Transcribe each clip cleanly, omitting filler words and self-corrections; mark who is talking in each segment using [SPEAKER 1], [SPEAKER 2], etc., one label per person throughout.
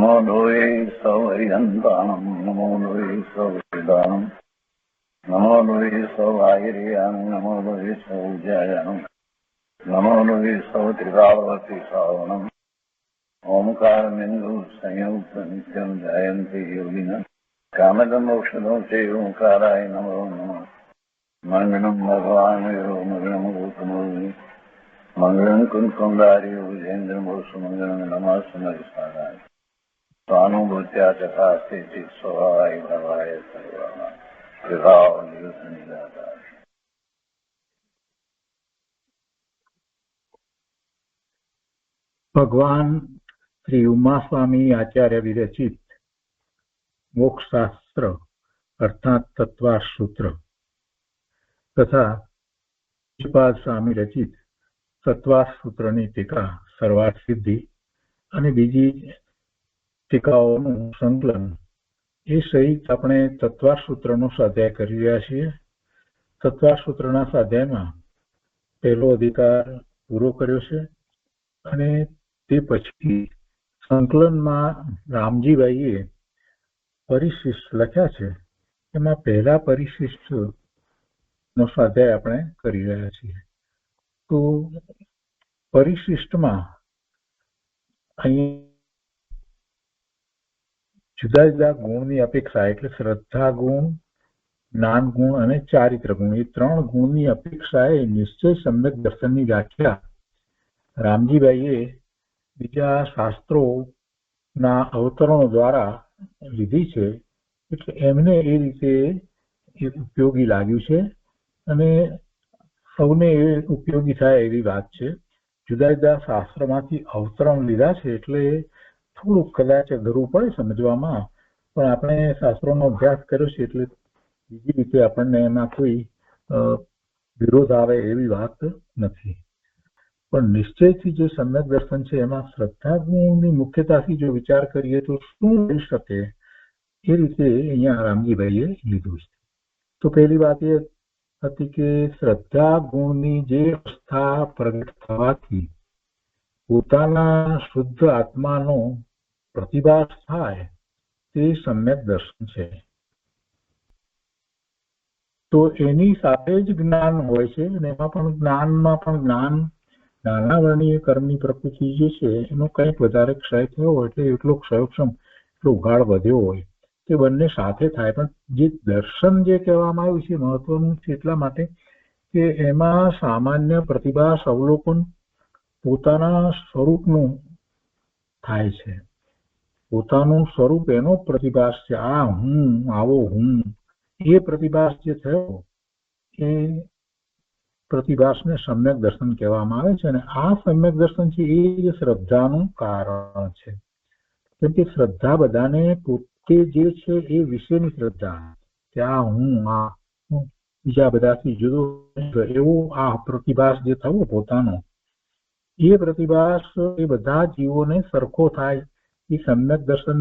[SPEAKER 1] નમો લોહે સૌહરિહંતાણમ નમો લોહે સૌવેદાણમ નમો લોહે સૌઆયર્યાણમ નમો લોહે સૌજયાણમ નમો લોહે સૌત્રિકાવતી શ્રાવણમ ઓમકારમિંદુ સંયુક્ત નિત્યમ જયંતિ યોગિના કામદમ ઔષધો છે ઓંકારાય નમો નમઃ મંગલમ ભગવાન મંગલમ ગૌતમોની મંગલમ કુંકુંદારી વિજેન્દ્રમોષ મંગલમ નમઃ સમરિસારાય સ્વાનુભૂત્યા તથા સ્થિતિ સ્વભાવાય ભવાય સર્વમાં વિભાવ નિયુક્ત નિરાકાર.
[SPEAKER 2] ભગવાન શ્રી ઉમાસ્વામી આચાર્ય વિરચિત મોક્ષશાસ્ત્ર અર્થાત તત્વાસૂત્ર તથા પૂજ્યપાદ સ્વામી રચિત તત્વાસૂત્રની ટીકા સર્વાર્થ સિદ્ધિ અને બીજી ટીકાઓનું સંકલન એ સહિત આપણે તત્વાસૂત્રનો સ્વાધ્યાય કરી રહ્યા છીએ. તત્વાસૂત્રના સ્વાધ્યાયમાં પહેલો અધિકાર પૂરો કર્યો છે અને તે પછી સંકલનમાં રામજીભાઈએ પરિશિષ્ટ લખ્યા છે. એમાં પહેલા પરિશિષ્ટ નો સ્વાધ્યાય આપણે કરી રહ્યા છીએ. તો પરિશિષ્ટમાં અહીં જુદા જુદા ગુણની અપેક્ષા એટલે શ્રદ્ધા ગુણ, જ્ઞાન ગુણ અને ચારિત્ર ગુણ એ ત્રણ ગુણની અપેક્ષાએ નિશ્ચય સમ્યક દર્શનની વ્યાખ્યા રામજીભાઈએ બીજા શાસ્ત્રોના અવતરણો દ્વારા લીધી છે. એટલે એમને એ રીતે ઉપયોગી લાગ્યું છે અને સૌને એ ઉપયોગી થાય એવી વાત છે. જુદા જુદા શાસ્ત્રમાંથી અવતરણ લીધા છે એટલે થોડુંક કદાચ અઘરું પડે સમજવામાં, પણ આપણે શાસ્ત્રોનો અભ્યાસ કર્યો છે એટલે બીજી રીતે આપણને એમાં કોઈ વિરોધ આવે એવી વાત નથી. પણ નિશ્ચયથી જે સમ્યક દર્શન છે એમાં શ્રદ્ધા ગુણની મુખ્યતાથી જો વિચાર કરીએ તો શું થઈ શકે એ રીતે અહીંયા રામજીભાઈએ લીધું છે. તો પહેલી વાત એ હતી કે શ્રદ્ધા ગુણની જે અવસ્થા પ્રગટ થવાથી પોતાના શુદ્ધ આત્માનો પ્રતિભાસ થાય તે સમ્યક દર્શન છે. તો એની સાથે જ જ્ઞાન હોય છે અને એમાં પણ જ્ઞાનમાં પણ નાના વર્ણીય કર્મની પ્રકૃતિ જે છે એનો કંઈક વધારે ક્ષય થયો હોય એટલે એટલો ક્ષયોક્ષમ એટલો ઉઘાડ વધ્યો હોય તે બંને સાથે થાય. પણ જે દર્શન જે કહેવામાં આવ્યું છે મહત્વનું છે એટલા માટે કે એમાં સામાન્ય પ્રતિભાસ અવલોકન પોતાના સ્વરૂપનું થાય છે. પોતાનું સ્વરૂપ એનો પ્રતિભાસ છે. આ હું, આવો હું, એ પ્રતિભાસ જે થયો એ પ્રતિભાસને સમ્યક દર્શન કહેવામાં આવે છે. અને આ સમ્યક દર્શન છે એ જ શ્રદ્ધાનું કારણ છે. કેમ કે શ્રદ્ધા બધાને પોતે જે છે એ વિશેની શ્રદ્ધા કે આ હું, આ બીજા બધાથી જુદો એવો આ પ્રતિભાસ જે થયો પોતાનો એ પ્રતિભાસ એ બધા જીવોને સરખો થાય એ સમ્યક દર્શન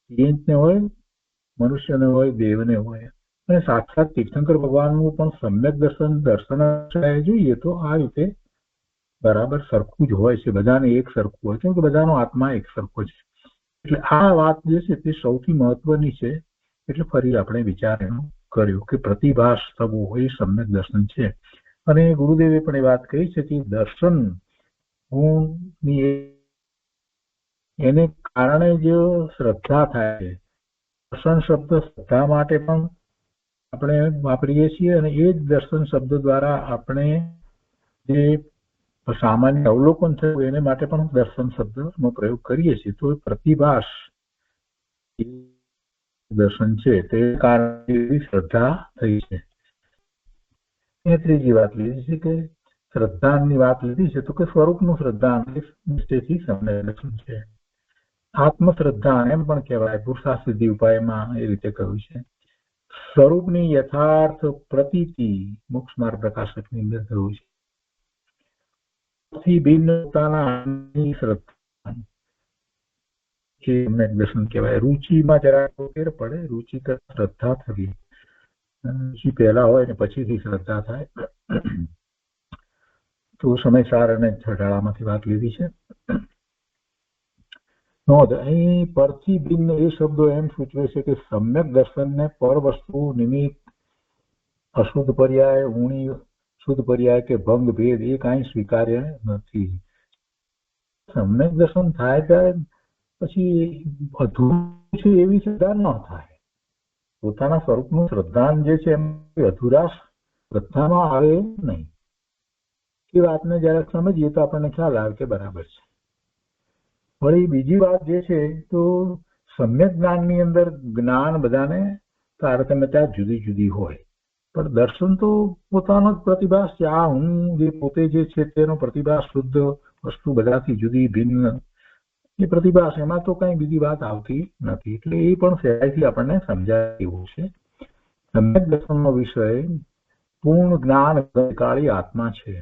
[SPEAKER 2] જૈનને હોય, મનુષ્યને હોય, દેવને હોય. અને સાક્ષાત તીર્થંકર ભગવાનનું પણ સમ્યક દર્શન જોઈએ તો આ રીતે બરાબર સરખું જ હોય છે. બધાને એક સરખું હોય છે કે બધાનો આત્મા એક સરખો છે. એટલે આ વાત જે છે તે સૌથી મહત્વની છે. એટલે ફરી આપણે વિચાર એનો કર્યો કે પ્રતિભાસ થવો એ સમ્યક દર્શન છે. અને ગુરુદેવે પણ એ વાત કહી છે કે દર્શન ગુણની એને કારણે જે શ્રદ્ધા થાય છે. દર્શન શબ્દ શ્રદ્ધા માટે પણ આપણે વાપરીએ છીએ અને એ જ દર્શન શબ્દ દ્વારા આપણે જે સામાન્ય અવલોકન થયું એને માટે પણ દર્શન શબ્દનો પ્રયોગ કરીએ છીએ. તો પ્રતિભાસ દર્શન છે તે કારણે શ્રદ્ધા થઈ છે. એ ત્રીજી વાત લીધી છે કે શ્રદ્ધાની વાત લીધી છે તો કે સ્વરૂપનું શ્રદ્ધા નિશ્ચયથી સમ્યક દર્શન છે. આત્મશ્રદ્ધા એમ પણ કહેવાય. પુરુષાર્થ સિદ્ધિ ઉપાયમાં એ રીતે કહ્યું છે. સ્વરૂપની યથાર્થ પ્રતીતિ મોક્ષ માર્ગ પ્રકાશકની અંદર થયું છે. ભિન્ન પોતાના શ્રદ્ધા દર્શન કહેવાય. રુચિમાં જરા ફેર પડે. રુચિ કરતા શ્રદ્ધા થવી, રુચિ પહેલા હોય ને પછીથી શ્રદ્ધા થાય. તો સમયસાર અને છટાળામાંથી વાત લીધી છે. નોંધ, અહીં પરથી ભિન્ન એ શબ્દો એમ સૂચવે છે કે સમ્યક દર્શનને પર વસ્તુ નિમિત્ત અશુદ્ધ પર્યાય, ઊણી શુદ્ધ પર્યાય કે ભંગ ભેદ એ કાંઈ સ્વીકાર્ય નથી. સમ્યક દર્શન થાય ત્યારે પછી અધૂરું છે એવી શ્રદ્ધા ન થાય. પોતાના સ્વરૂપનું શ્રદ્ધાન જે છે એમ અધુરાશ શ્રદ્ધામાં આવે નહીં. એ વાતને જયારે સમજીએ તો આપણને ખ્યાલ આવે કે બરાબર છે. વળી બીજી વાત જે છે તો સમ્યક જ્ઞાનની અંદર જ્ઞાન બધાને તારતમ્યતા જુદી જુદી હોય, પણ દર્શન તો પોતાનો જ પ્રતિભાસ છે. આ હું જે પોતે જે છે તેનો પ્રતિભાસ શુદ્ધ વસ્તુ બધાથી જુદી ભિન્ન એ પ્રતિભાસ, એમાં તો કઈ બીજી વાત આવતી નથી. એટલે એ પણ સહેલાઈથી આપણને સમજાય એવું છે. સમ્યક દર્શનનો વિષય પૂર્ણ જ્ઞાન કાળી આત્મા છે,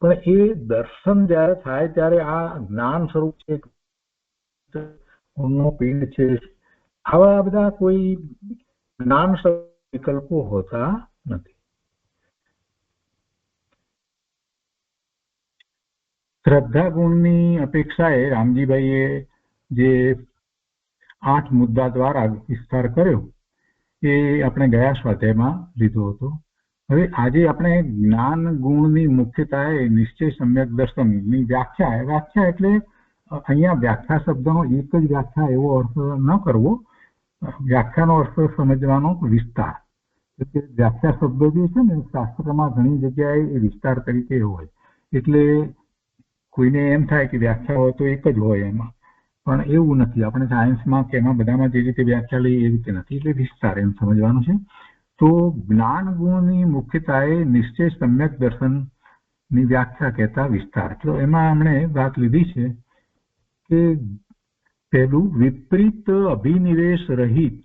[SPEAKER 2] પણ એ દર્શન જયારે થાય ત્યારે આ જ્ઞાન સ્વરૂપ છે, પિંડ છે, આવા બધા કોઈ જ્ઞાન વિકલ્પો હોતા નથી. શ્રદ્ધા ગુણની અપેક્ષાએ રામજીભાઈએ જે 8 મુદ્દા દ્વારા વિસ્તાર કર્યો એ આપણે ગયા સ્વાધ્યાયમાં લીધો હતો. હવે આજે આપણે જ્ઞાન ગુણની મુખ્યતાએ નિશ્ચય સમ્યક દર્શનની વ્યાખ્યા એટલે અહીંયા વ્યાખ્યા શબ્દનો એક જ વ્યાખ્યા એવો અર્થ ન કરવો. વ્યાખ્યાનો અર્થ સમજવાનો વિસ્તાર. વ્યાખ્યા શબ્દ જે છે ને શાસ્ત્રમાં ઘણી જગ્યાએ એ વિસ્તાર તરીકે હોય, એટલે કોઈને એમ થાય કે વ્યાખ્યા હોય તો એક જ હોય એમાં, પણ એવું નથી. આપણે સાયન્સમાં કે એમાં બધામાં જે રીતે વ્યાખ્યા લઈએ એ રીતે નથી, એટલે વિસ્તાર એમ સમજવાનું છે. તો જ્ઞાન ગુણની મુખ્યતાએ નિશ્ચય સમ્યક દર્શનની વ્યાખ્યા કહેતા વિસ્તાર. તો એમાં આપણે વાત લીધી છે કે પહેલું વિપરીત અભિનિવેશ રહિત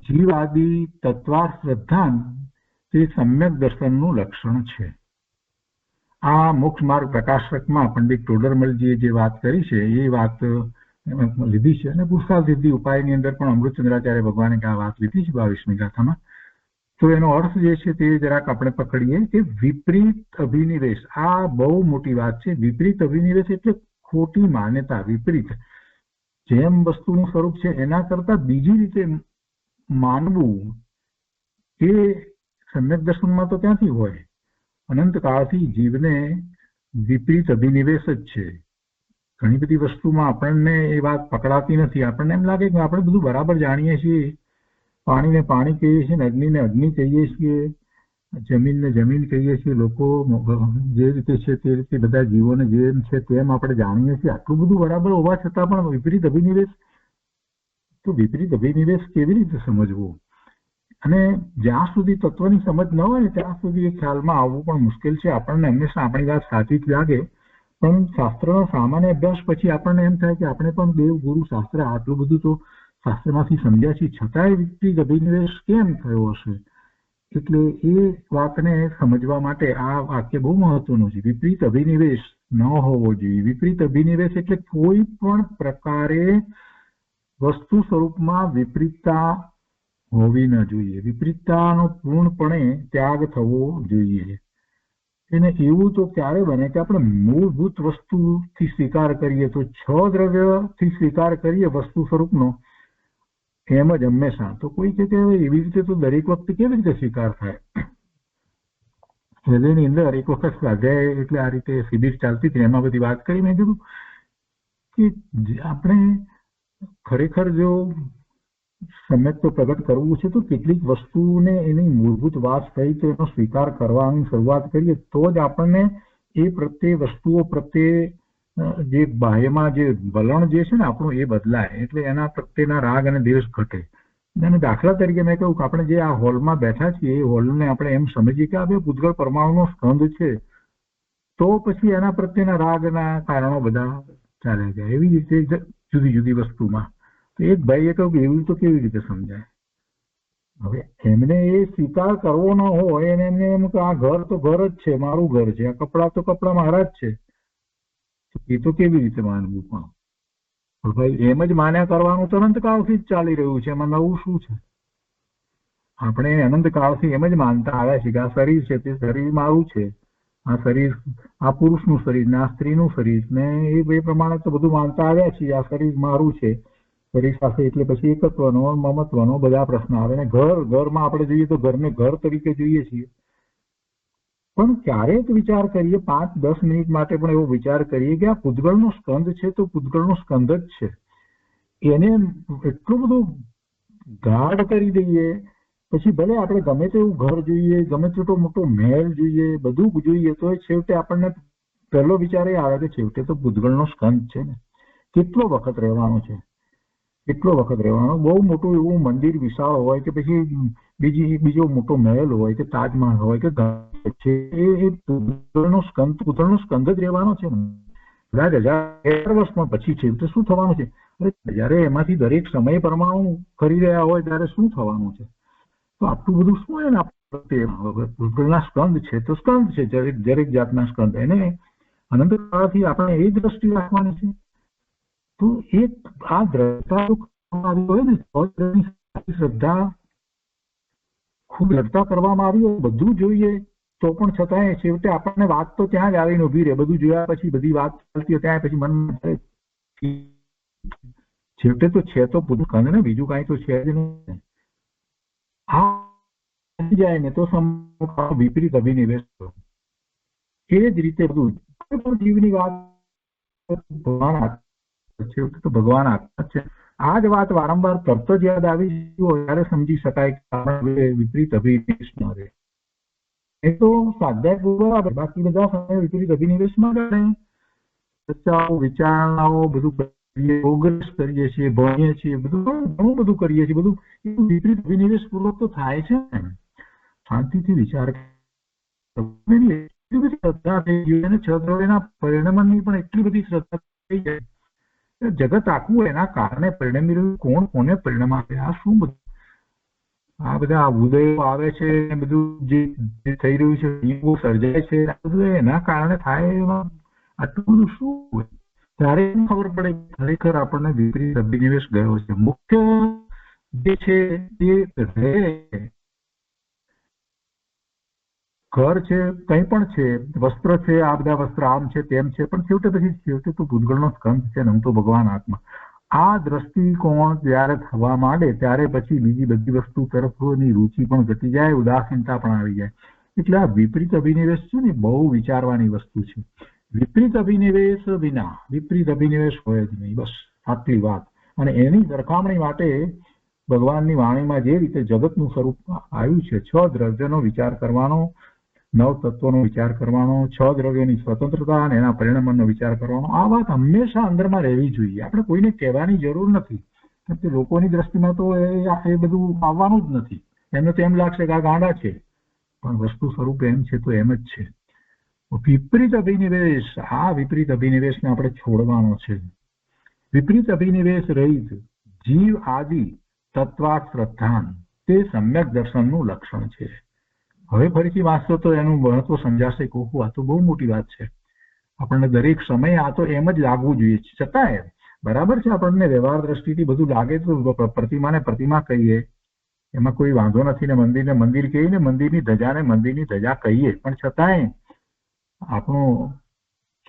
[SPEAKER 2] જીવાદી તત્વાર શ્રદ્ધાન તે સમ્યક દર્શનનું લક્ષણ છે. આ મોક્ષ માર્ગ પ્રકાશકમાં પંડિત ટોડરમલજીએ જે વાત કરી છે એ વાત લીધી છે, અને પુરુષાર્થ સિદ્ધિ ઉપાયની અંદર પણ અમૃતચંદ્રાચાર્ય ભગવાને આ વાત લીધી છે 22મી ગાથામાં. તો એનો અર્થ જે છે તે જરાક આપણે પકડીએ કે વિપરીત અભિનિવેશ, આ બહુ મોટી વાત છે. વિપરીત અભિનિવેશ એટલે ખોટી માન્યતા, વિપરીત જેમ વસ્તુનું સ્વરૂપ છે એના કરતા બીજી રીતે માનવું, એ સમ્યક દર્શનમાં તો ક્યાંથી હોય? અનંત કાળથી જીવને વિપરીત અભિનિવેશ જ છે. ઘણી બધી વસ્તુમાં આપણને એ વાત પકડાતી નથી. આપણને એમ લાગે કે આપણે બધું બરાબર જાણીએ છીએ. પાણીને પાણી કહીએ છીએ, અગ્નિને અગ્નિ કહીએ છીએ, જમીનને જમીન કહીએ છીએ. લોકો જે રીતે છે તે રીતે બધા જીવોને જેમ છે તેમ આપણે જાણીએ છીએ. આટલું બધું બરાબર હોવા છતાં પણ વિપરીત અભિનિવેશ, તો વિપરીત અભિનિવેશ કેવી રીતે સમજવું? અને જ્યાં સુધી તત્વની સમજ ન હોય ને ત્યાં સુધી એ ખ્યાલમાં આવવું પણ મુશ્કેલ છે. આપણને હંમેશા આપણી વાત સાચી જ લાગે, પણ શાસ્ત્રનો સામાન્ય અભ્યાસ પછી આપણને એમ થાય કે આપણે પણ દેવ ગુરુ શાસ્ત્ર આટલું બધું તો શાસ્ત્રમાંથી સમજ્યા છીએ, છતાંય વિપરીત અભિનિવેશ કેમ થયો હશે? એટલે એ વાતને સમજવા માટે આ વાક્ય બહુ મહત્વનું છે. વિપરીત અભિનિવેશ ન હોવો જોઈએ. વિપરીત અભિનિવેશ એટલે કોઈ પણ પ્રકારે વસ્તુ સ્વરૂપમાં વિપરીતતા હોવી ન જોઈએ. વિપરીતતાનો પૂર્ણપણે ત્યાગ થવો જોઈએ. એને એવું તો ક્યારે બને કે આપણે મૂળભૂત વસ્તુથી સ્વીકાર કરીએ, તો 6 દ્રવ્યથી સ્વીકાર કરીએ વસ્તુ સ્વરૂપનો એમ જ હંમેશા. તો કોઈ કે એવી રીતે તો દરેક વખતે કેવી રીતે સ્વીકાર થાય? એની અંદર એક વખત સ્વાધ્યાય એટલે આ રીતે શિબિર ચાલતી હતી, એમાં બધી વાત કરી. મેં કીધું કે આપણે ખરેખર જો સમ્યક તો પ્રગટ કરવું છે તો કેટલીક વસ્તુને એની મૂળભૂત વાત સહિત એનો સ્વીકાર કરવાની શરૂઆત કરીએ તો જ આપણને એ પ્રત્યે વસ્તુઓ પ્રત્યે જે બાહ્યમાં જે વલણ જે છે ને આપણું એ બદલાય, એટલે એના પ્રત્યેના રાગ અને દ્વેષ ઘટે. અને દાખલા તરીકે મેં કહ્યું કે આપણે જે આ હોલમાં બેઠા છીએ એ હોલને આપણે એમ સમજીએ કે આ બે પૂતગળ પરમાણુનો સ્કંધ છે, તો પછી એના પ્રત્યેના રાગના કારણો બધા ચાલે જાય. એવી રીતે જુદી જુદી વસ્તુમાં તો એક ભાઈએ કહ્યું કે એવું તો કેવી રીતે સમજાય? હવે એમને એ સ્વીકાર કરવો ન હોય અને એમને એમ કે આ ઘર તો ઘર જ છે, મારું ઘર છે, આ કપડા તો કપડા મારા જ છે, એ તો કેવી રીતે માનવું? પણ ભાઈ એમ જ માન્યા કરવાનું તો અનંતકાળથી જ ચાલી રહ્યું છે, એમાં નવું શું છે? આપણે અનંતકાળથી એમ જ માનતા આવ્યા છીએ કે આ શરીર છે તે શરીર મારું છે, આ શરીર આ પુરુષનું શરીર ને આ સ્ત્રીનું શરીર ને એ પ્રમાણે તો બધું માનતા આવ્યા છીએ. આ શરીર મારું છે, શરીર સાથે એટલે પછી એકત્વનો મમત્વનો બધા પ્રશ્ન આવે. ને ઘરમાં આપણે જોઈએ તો ઘરને ઘર તરીકે જોઈએ છીએ, પણ ક્યારેક વિચાર કરીએ 5-10 મિનિટ માટે પણ એવો વિચાર કરીએ કે આ પૂતગળનો સ્કંદ છે તો પૂતગળનો સ્કંદ જ છે. એને એટલું બધું ગાઢ કરી દઈએ, પછી ભલે આપણે ગમે તેવું ઘર જોઈએ, ગમે તેટલો મોટો મહેલ જોઈએ, બધું જોઈએ, તો છેવટે આપણને પહેલો વિચાર એ આવે કે છેવટે તો પૂતગળનો સ્કંદ છે ને. કેટલો વખત રહેવાનો છે, કેટલો વખત રહેવાનો. બહુ મોટું એવું મંદિર વિશાળ હોય કે પછી બીજો મોટો મહેલ હોય કે તાજમહલ હોય કે એ પૂતગળનો સ્કંદ જ રહેવાનો છે ને. 1000 વર્ષમાં પછી છે તો શું થવાનું છે? જયારે એમાંથી દરેક સમય પરમાણુ કરી રહ્યા હોય ત્યારે શું થવાનું છે? તો આટલું બધું શું એને પૂતગળના સ્કંદ છે તો સ્કંદ છે, દરેક જાતના સ્કંદ. એને અનંત કાળથી આપણે એ દ્રષ્ટિ રાખવાની છે. તો એક આ દ્રષ્ટા હોય ને શ્રદ્ધા ખૂબ શ્રદ્ધા કરવામાં આવી હોય, બધું જોઈએ તો પણ છતાંય છેવટે આપણને વાત તો ત્યાં જ આવીને ઉભી રહે. બધું જોયા પછી બધી વાત ચાલતી હોય ત્યાં પછી મનમાં છેવટે તો છે તો પૂરું કંદ ને, બીજું કઈ તો છે જ નહીં. આ જાય ને તો વિપરીત અભિનિવેશ. એ જ રીતે બધું કોઈ પણ જીવની વાત ભગવાન છેવટે તો ભગવાન આત્મા છે. આ જ વાત વારંવાર તરત જ યાદ આવી હોય ત્યારે સમજી શકાય કે વિપરીત અભિનિવેશ ન રહે. એ તો સ્વાધ્યાય બરાબર, બાકી બધા સમય વિપરીત અભિનિવેશમાં રહે. ચર્ચાઓ વિચારણાઓ બધું પ્રોગ્રેસ કરીએ છીએ, ભણીએ છીએ, ઘણું બધું કરીએ છીએ, બધું વિપરીત અભિનિવેશ પૂર્વક તો થાય છે. શાંતિથી વિચાર શ્રદ્ધા થઈ ગઈ અને 6 દ્રવ્યના પરિણમનની પણ એટલી બધી શ્રદ્ધા થઈ જાય. જગત આખું એના કારણે પરિણમી રહ્યું. કોણ કોને પરિણામ આપે? આ શું બધું આ બધા ઉદયો આવે છે, બધું જે થઈ રહ્યું છે, જીવો સર્જાય છે, બધું એના કારણે થાય. એમાં આટલું બધું શું હોય? ત્યારે ખબર પડે ખરેખર આપણને વિપરીત અભિનિવેશ ગયો છે. મુખ્ય જે છે એ ઘર છે, કંઈ પણ છે, વસ્ત્ર છે, આ બધા વસ્ત્ર આમ છે તેમ છે, પણ છેવટે તો પૂતગળનો સ્કંદ છે ને હું તો ભગવાન આત્મા. આ દ્રષ્ટિકોણ જયારે થવા માંડે ત્યારે પછી બીજી બધી વસ્તુ તરફની રુચિ પણ ઘટી જાય, ઉદાસીનતા પણ આવી જાય. એટલે આ વિપરીત અભિનિવેશ છે ને બહુ વિચારવાની વસ્તુ છે. વિપરીત અભિનિવેશ વિના વિપરીત અભિનિવેશ હોય જ નહીં. બસ આટલી વાત. અને એની સરખામણી માટે ભગવાનની વાણીમાં જે રીતે જગતનું સ્વરૂપ આવ્યું છે, 6 દ્રવ્યનો વિચાર કરવાનો, 9 તત્વોનો વિચાર કરવાનો, 6 દ્રવ્યોની સ્વતંત્રતા અને એના પરિણમનનો વિચાર કરવાનો, આ વાત હંમેશા અંદરમાં રહેવી જોઈએ. આપણે કોઈને કહેવાની જરૂર નથી, કેમ કે લોકોની દ્રષ્ટિમાં તો એ બધું આવવાનું જ નથી. એમને તો એમ લાગશે કે આ ગાંડા છે, પણ વસ્તુ સ્વરૂપ એમ છે તો એમ જ છે. વિપરીત અભિનિવેશ, આ વિપરીત અભિનિવેશને આપણે છોડવાનો છે. વિપરીત અભિનિવેશ રહિત જીવ આદિ તત્વાત શ્રદ્ધાન તે સમ્યક દર્શનનું લક્ષણ છે. હવે ફરીથી વાંચતો તો એનું મહત્વ સમજાશે. કોકું આ તો બહુ મોટી વાત છે. આપણને દરેક સમયે આ તો એમ જ લાગવું જોઈએ. છતાંય બરાબર છે, આપણને વ્યવહાર દ્રષ્ટિથી બધું લાગે તો પ્રતિમાને પ્રતિમા કહીએ, એમાં કોઈ વાંધો નથી. ને મંદિરને મંદિર કહીએ, ને મંદિરની ધજાને મંદિરની ધજા કહીએ, પણ છતાંય આપણું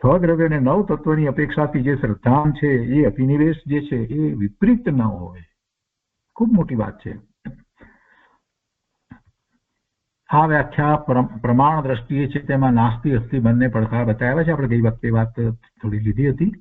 [SPEAKER 2] 6 દ્રવ્ય અને 9 તત્વની અપેક્ષાથી જે શ્રદ્ધાન છે એ અભિનિવેશ જે છે એ વિપરીત ન હોય. ખૂબ મોટી વાત છે. આ વ્યાખ્યા પ્રમાણ દ્રષ્ટિએ છે, તેમાં નાસ્તિ અસ્તિ બંને પડકાર બતાવ્યા છે. આપણે ગઈ વખતે વાત થોડી લીધી હતી.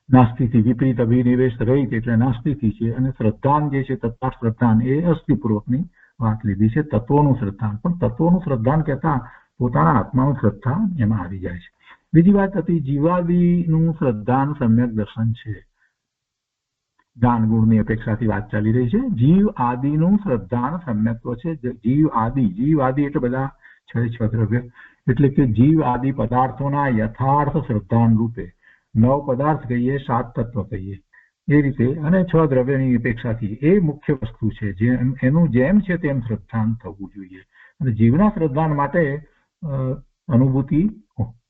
[SPEAKER 2] નાસ્તિથી વિપરીત અભિનિવેશ રહિત એટલે નાસ્તિથી છે, અને શ્રદ્ધાન જે છે તત્વ શ્રદ્ધાન એ અસ્થિપૂર્વકની વાત લીધી છે. તત્વોનું શ્રદ્ધાન, પણ તત્વોનું શ્રદ્ધાન કહેતા પોતાના આત્માનું શ્રદ્ધા એમાં આવી જાય છે. બીજી વાત હતી જીવાદિનું શ્રદ્ધાન સમ્યક દર્શન છે. જ્ઞાન ગુણની અપેક્ષાથી વાત ચાલી રહી છે. જીવ આદિનું શ્રદ્ધાન સમ્યક્ત્વ છે. જીવ આદિ એટલે બધા 6 દ્રવ્ય, એટલે કે જીવ આદિ પદાર્થોના યથાર્થ શ્રદ્ધાન રૂપે 9 પદાર્થ કહીએ, 7 તત્વ કહીએ, એ રીતે અને 6 દ્રવ્યની અપેક્ષાથી એ મુખ્ય વસ્તુ છે. એનું જેમ છે તેમ શ્રદ્ધાન થવું જોઈએ. અને જીવના શ્રદ્ધાન માટે અનુભૂતિ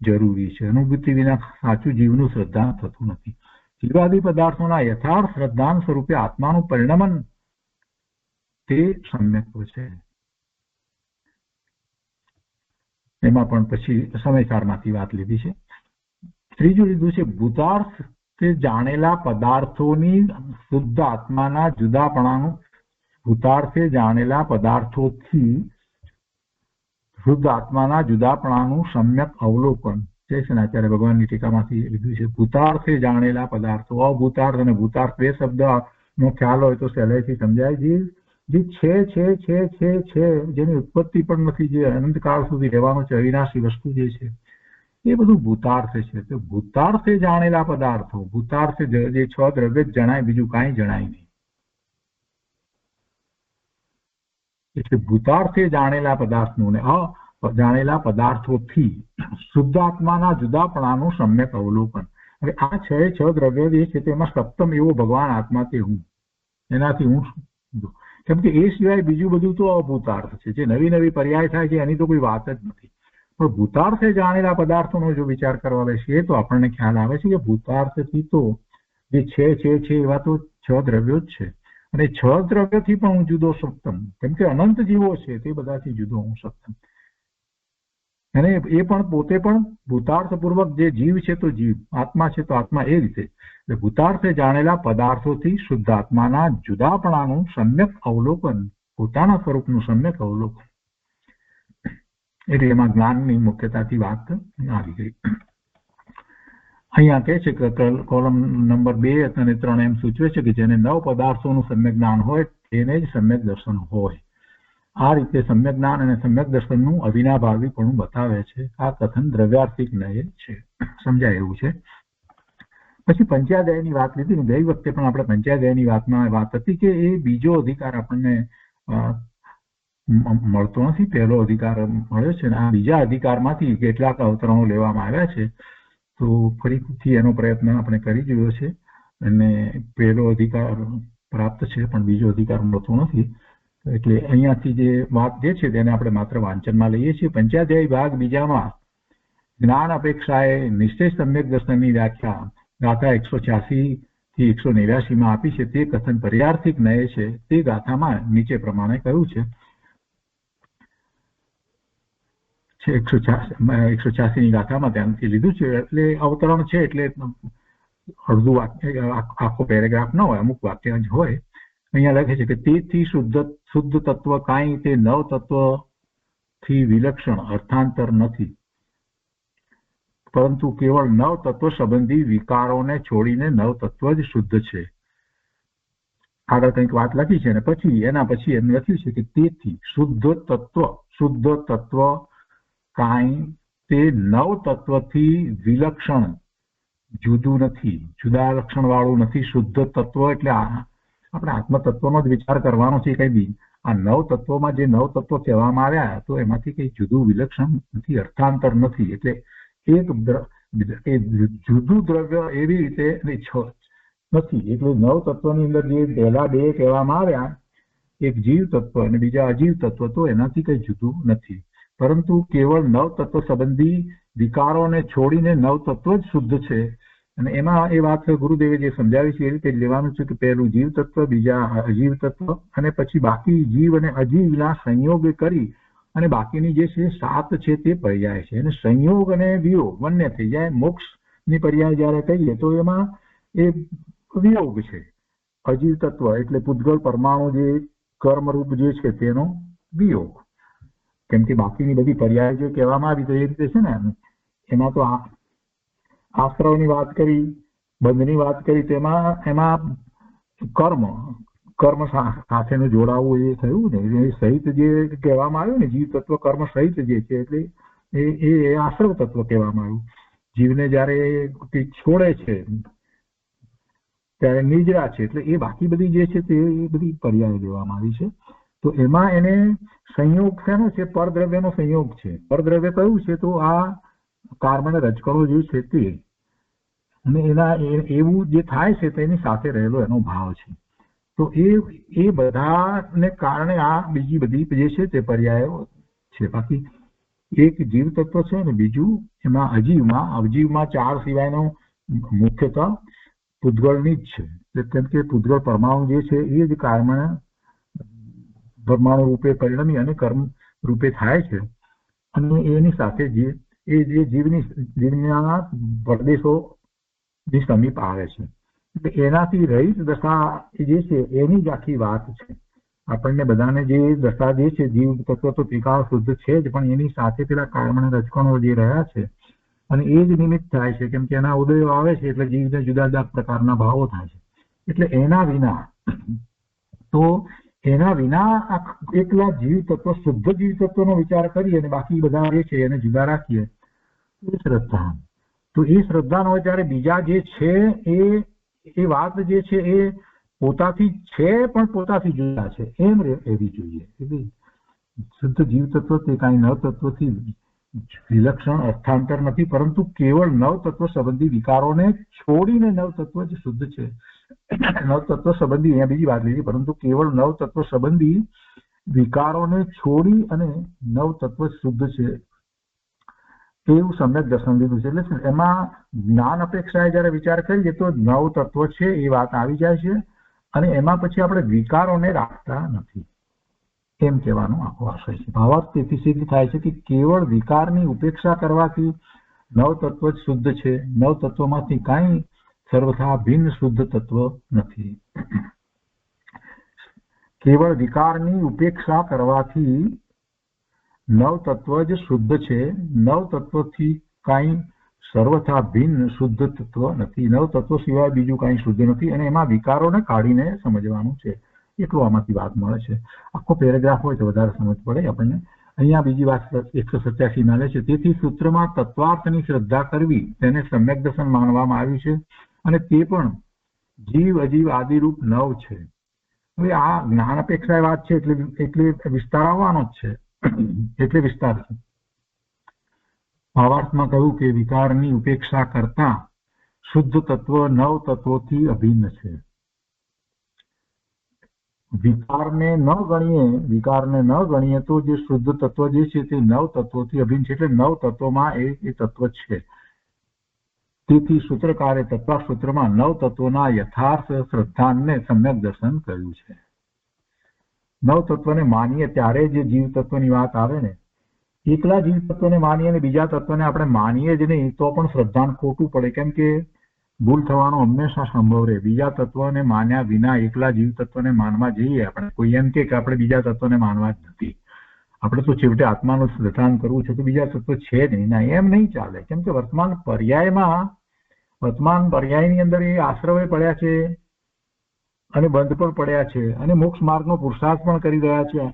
[SPEAKER 2] જરૂરી છે. અનુભૂતિ વિના સાચું જીવનું શ્રદ્ધાન થતું નથી. જીવાદિ પદાર્થોના યથાર્થ શ્રદ્ધાન સ્વરૂપે આત્માનું પરિણમન તે સમ્યક્ત્વ છે. એમાં પણ પછી સમયસારમાંથી વાત લીધી છે. ત્રીજું લીધું છે ભૂતાર્થ તે જાણેલા પદાર્થોની શુદ્ધ આત્માના જુદાપણાનું, ભૂતાર્થે જાણેલા પદાર્થોથી શુદ્ધ આત્માના જુદાપણાનું સમ્યક અવલોકન. જય શનાચાર્ય ભગવાનની ટીકામાંથી લીધું છે. ભૂતાર્થે જાણેલા પદાર્થો, અભૂતાર્થ અને ભૂતાર્થ બે શબ્દ નો ખ્યાલ હોય તો સહેલાઈથી સમજાય. જે છે જેની ઉત્પત્તિ પણ નથી, જે અનંતકાળ સુધી રહેવાનો છે, અવિનાશી વસ્તુ જે છે એ બધું ભૂતાર્થ છે. તો ભૂતાર્થે જાણેલા પદાર્થો, ભૂતાર્થ જે છ દ્રવ્ય જ જણાય, બીજું કાંઈ જણાય નહીં. એટલે ભૂતાર્થે જાણેલા પદાર્થનું ને અજાણેલા પદાર્થોથી શુદ્ધાત્માના જુદાપણાનું સમ્યક અવલોકન. હવે આ છ દ્રવ્ય જે છે તેમાં સપ્તમ એવો ભગવાન આત્મા તે હું, એનાથી હું છું. કેમ કે એ સિવાય બીજું બધું તો અભૂતાર્થ છે, જે નવી નવી પર્યાય થાય છે એની તો કોઈ વાત જ નથી. પણ ભૂતાર્થે જાણેલા પદાર્થોનો જો વિચાર કરવા બેસીએ તો આપણને ખ્યાલ આવે છે કે ભૂતાર્થથી તો જે છે એવા તો છ દ્રવ્યો જ છે. અને છ દ્રવ્યથી પણ હું જુદો સપ્તમ, કેમ કે અનંત જીવો છે તે બધાથી જુદો હું સપ્તમ. અને એ પણ પોતે પણ ભૂતાર્થપૂર્વક જે જીવ છે તો જીવ, આત્મા છે તો આત્મા, એ રીતે ભૂતાર્થે જાણેલા પદાર્થોથી શુદ્ધ આત્માના જુદાપણાનું સમ્યક અવલોકન, પોતાના સ્વરૂપનું સમ્યક અવલોકન. એટલે એમાં જ્ઞાનની મુખ્યતાથી વાત આવી ગઈ. અહીંયા કહે છે કે કોલમ નંબર 2 અને 3 એમ સૂચવે છે કે જેને 9 પદાર્થોનું સમ્યક જ્ઞાન હોય તેને જ સમ્યક દર્શન હોય. આ રીતે સમ્યક જ્ઞાન અને સમ્યક દર્શનનું અવિનાભાવી પણ બતાવે છે. આ કથન દ્રવ્યાર્થિક નય છે, સમજાય એવું છે. પછી પંચાધ્યાયની વાત લીધી. ગઈ વખતે પણ આપણે પંચાધ્યાયની વાતમાં વાત હતી કે એ બીજો અધિકાર આપણને મળતો નથી, પહેલો અધિકાર મળ્યો છે. આ બીજા અધિકારમાંથી કેટલાક અવતરણો લેવામાં આવ્યા છે. તો ફરીથી એનો પ્રયત્ન આપણે કરી જોયો છે અને પહેલો અધિકાર પ્રાપ્ત છે પણ બીજો અધિકાર મળતો નથી. એટલે અહીંયાથી જે વાત જે છે તેને આપણે માત્ર વાંચનમાં લઈએ છીએ. પંચાધ્યાય ભાગ બીજામાં જ્ઞાન અપેક્ષાએ નિશ્ચય સમ્યક દર્શનની વ્યાખ્યા ગાથા 186 થી 189 માં આપી છે. તે કથન પર્યાર્થિક નય છે. તે ગાથામાં નીચે પ્રમાણે કહ્યું છે. 186 ની ગાથામાં ધ્યાનથી લીધું છે. એટલે અવતરણ છે એટલે અડધું વાક્ય, આખો પેરેગ્રાફ ન હોય, અમુક વાક્ય જ હોય. અહીંયા લખે છે કે તેથી શુદ્ધ તત્વ કાંઈ તે નવ તત્વથી વિલક્ષણ અર્થાંતર નથી, પરંતુ કેવળ નવ તત્વ સંબંધી વિકારોને છોડીને નવ તત્વ જ શુદ્ધ છે. આગળ કંઈક વાત લખી છે અને પછી એના પછી એમ લખ્યું છે કે તેથી શુદ્ધ તત્વ કાંઈ તે નવ તત્વથી વિલક્ષણ જુદું નથી, જુદા લક્ષણ વાળું નથી. શુદ્ધ તત્વ એટલે આપણે આત્મતત્વનો જ વિચાર કરવાનો છે. કઈ બી આ નવ તત્વોમાં જે નવ તત્વો કહેવામાં આવ્યા તો એમાંથી કઈ જુદું વિલક્ષણ નથી, અર્થાંતર નથી. એટલે એક જુદું દ્રવ્ય એવી રીતે નથી. એટલે નવ તત્વની અંદર જે પહેલા બે કહેવામાં આવ્યા, એક જીવ તત્વ અને બીજા અજીવ તત્વ, તો એનાથી કઈ જુદું નથી, પરંતુ કેવળ નવ તત્વ સંબંધી વિકારોને છોડીને નવ તત્વ જ શુદ્ધ છે. અને એમાં એ વાત ગુરુદેવે જે સમજાવી છે એ રીતે લેવાનું છે કે પહેલું જીવ તત્વ, બીજા અજીવ તત્વ, અને પછી બાકી જીવ અને અજીવના સંયોગ કરી અને બાકીની જે છે 7 છે તે પર્યાય છે. અને સંયોગ અને વિયોગ બંને થઈ જાય. મોક્ષની પર્યાય જયારે કહીએ તો એમાં એ વિયોગ છે. અજીવ તત્વ એટલે પૂતગલ પરમાણુ જે કર્મરૂપ જે છે તેનો વિયોગ. કેમ કે બાકીની બધી પર્યાય જે કહેવામાં આવી તો એ રીતે છે ને, એમાં તો આશ્રવની વાત કરી, બંધની વાત કરી, એમાં કર્મ સાથેનું જોડાવું એ થયું ને, એ સહિત જે કહેવામાં આવ્યું ને, જીવ તત્વ કર્મ સહિત જે છે એટલે એ આશ્રવ તત્વ કહેવામાં આવ્યું. જીવને જયારે છોડે છે ત્યારે નિજરા છે, એટલે એ બાકી બધી જે છે તે બધી પર્યાય દેવામાં આવી છે. તો એમાં એને સંયોગ શેનો છે? પરદ્રવ્યનો સંયોગ છે. પરદ્રવ્ય કયું છે? તો આ કાર્બન રજકણો જે છે તે, અને એના એવું જે થાય છે તેની સાથે રહેલો એનો ભાવ છે. તો એ બધાને કારણે આ બીજી બધી જે છે તે પર્યાયો છે. બાકી એક જીવ તત્વ છે અને બીજું એમાં અજીવમાં 4 સિવાયનો મુખ્યતઃ પૂતગળની જ છે. કેમ કે પૂતગળ પરમાણુ જે છે એ જ કાર્બન પરમાણુ રૂપે પરિણમી અને કર્મ રૂપે થાય છે. અને એની સાથે એ જે જીવના પ્રદેશોની સમીપ આવે છે. એટલે એનાથી રહિત દશા જે છે એની જ આખી વાત છે. આપણને બધાને જે દશા જે છે જીવ તત્વ તો ત્રિકાળ શુદ્ધ છે જ, પણ એની સાથે પેલા કાળમણ રજકણો જે રહ્યા છે અને એ જ નિમિત્ત થાય છે, કેમ કે એના ઉદયો આવે છે એટલે જીવને જુદા જુદા પ્રકારના ભાવો થાય છે. એટલે એના વિના એકલા જીવ તત્વ શુદ્ધ જીવ તત્વનો વિચાર કરીએ અને બાકી બધા જે છે એને જુદા રાખીએ એ શ્રદ્ધા. તો એ શ્રદ્ધા ન હોય ત્યારે બીજા જે છે એ વાત જે છે એ પોતાથી છે પણ પોતાથી જુદા છે એમ એવી જોઈએ. એટલે શુદ્ધ જીવ તત્વ તે કાંઈ નવ તત્વથી વિલક્ષણ અર્થાંતર નથી, પરંતુ કેવળ નવ તત્વ સંબંધી વિકારોને છોડીને નવ તત્વ જ શુદ્ધ છે. નવ તત્વ સંબંધી અહીંયા બીજી વાત લીધી, પરંતુ કેવળ નવ તત્વ સંબંધી વિકારોને છોડી અને નવ તત્વ શુદ્ધ છે એવું સમ્યક દર્શન લીધું છે. એટલે એમાં જ્ઞાન અપેક્ષાએ જયારે વિચાર કરીએ તો નવ તત્વ છે એ વાત આવી જાય છે અને એમાં પછી આપણે વિકારોને રાખતા નથી એમ કહેવાનો આખો આશય છે. ભાવાર્થ તેથી સિદ્ધ થાય છે કે કેવળ વિકારની ઉપેક્ષા કરવાથી નવ તત્વ જ શુદ્ધ છે. નવ તત્વમાંથી કાંઈ સર્વથા ભિન્ન શુદ્ધ તત્વ નથી. કેવળ વિકારની ઉપેક્ષા કરવાથી નવ તત્વ જ શુદ્ધ છે. નવ તત્વથી કાંઈ સર્વથા ભિન્ન શુદ્ધ તત્વ નથી. નવ તત્વ સિવાય બીજું કાંઈ શુદ્ધ નથી અને એમાં વિકારોને કાઢીને સમજવાનું છે. એટલું આમાંથી વાત મળે છે. આખો પેરેગ્રાફ હોય તો વધારે સમજ પડે આપણને. અહીંયા બીજી વાત 187 માં લે છે. તેથી સૂત્રમાં તત્વાર્થની શ્રદ્ધા કરવી તેને સમ્યક દર્શન માનવામાં આવ્યું છે અને તે પણ જીવ અજીવ આદિરૂપ નવ છે. હવે આ જ્ઞાન અપેક્ષા વાત છે એટલે વિસ્તાર આવવાનો જ છે. એટલે વિસ્તાર છે. ભાવાર્થમાં કહ્યું કે વિકારની ઉપેક્ષા કરતા શુદ્ધ તત્વ નવ તત્વોથી અભિન્ન છે. વિકારને ન ગણીએ તો જે શુદ્ધ તત્વ જે છે તે નવ તત્વોથી અભિન્ન છે. એટલે નવ તત્વોમાં એ તત્વ છે. તેથી સૂત્રકારે તત્વ સૂત્રમાં નવ તત્વોના યથાર્થ શ્રદ્ધાને સમ્યક દર્શન કર્યું છે. નવ તત્વને માનીએ ત્યારે જે જીવ તત્વની વાત આવે ને, એકલા જીવ તત્વને માનીએ અને બીજા તત્વને આપણે માનીએ જ નહીં તો પણ શ્રદ્ધાને ખોટું પડે, કેમ કે ભૂલ થવાનો હંમેશા સંભવ રહે. બીજા તત્વને માન્યા વિના એકલા જીવ તત્વને માનવા જઈએ આપણે, કોઈ એમ કે આપણે બીજા તત્વને માનવા જ નથી, આપણે તો છેવટે આત્માનું સિદ્ધાંત કરવું છે તો બીજા તત્વ છે જ નહીં. ના, એમ નહીં ચાલે. કેમ કે વર્તમાન પર્યાયની અંદર એ આશ્રય પડ્યા છે અને બંધ પણ પડ્યા છે અને મોક્ષ માર્ગનો પુરુષાર્થ પણ કરી રહ્યા છે.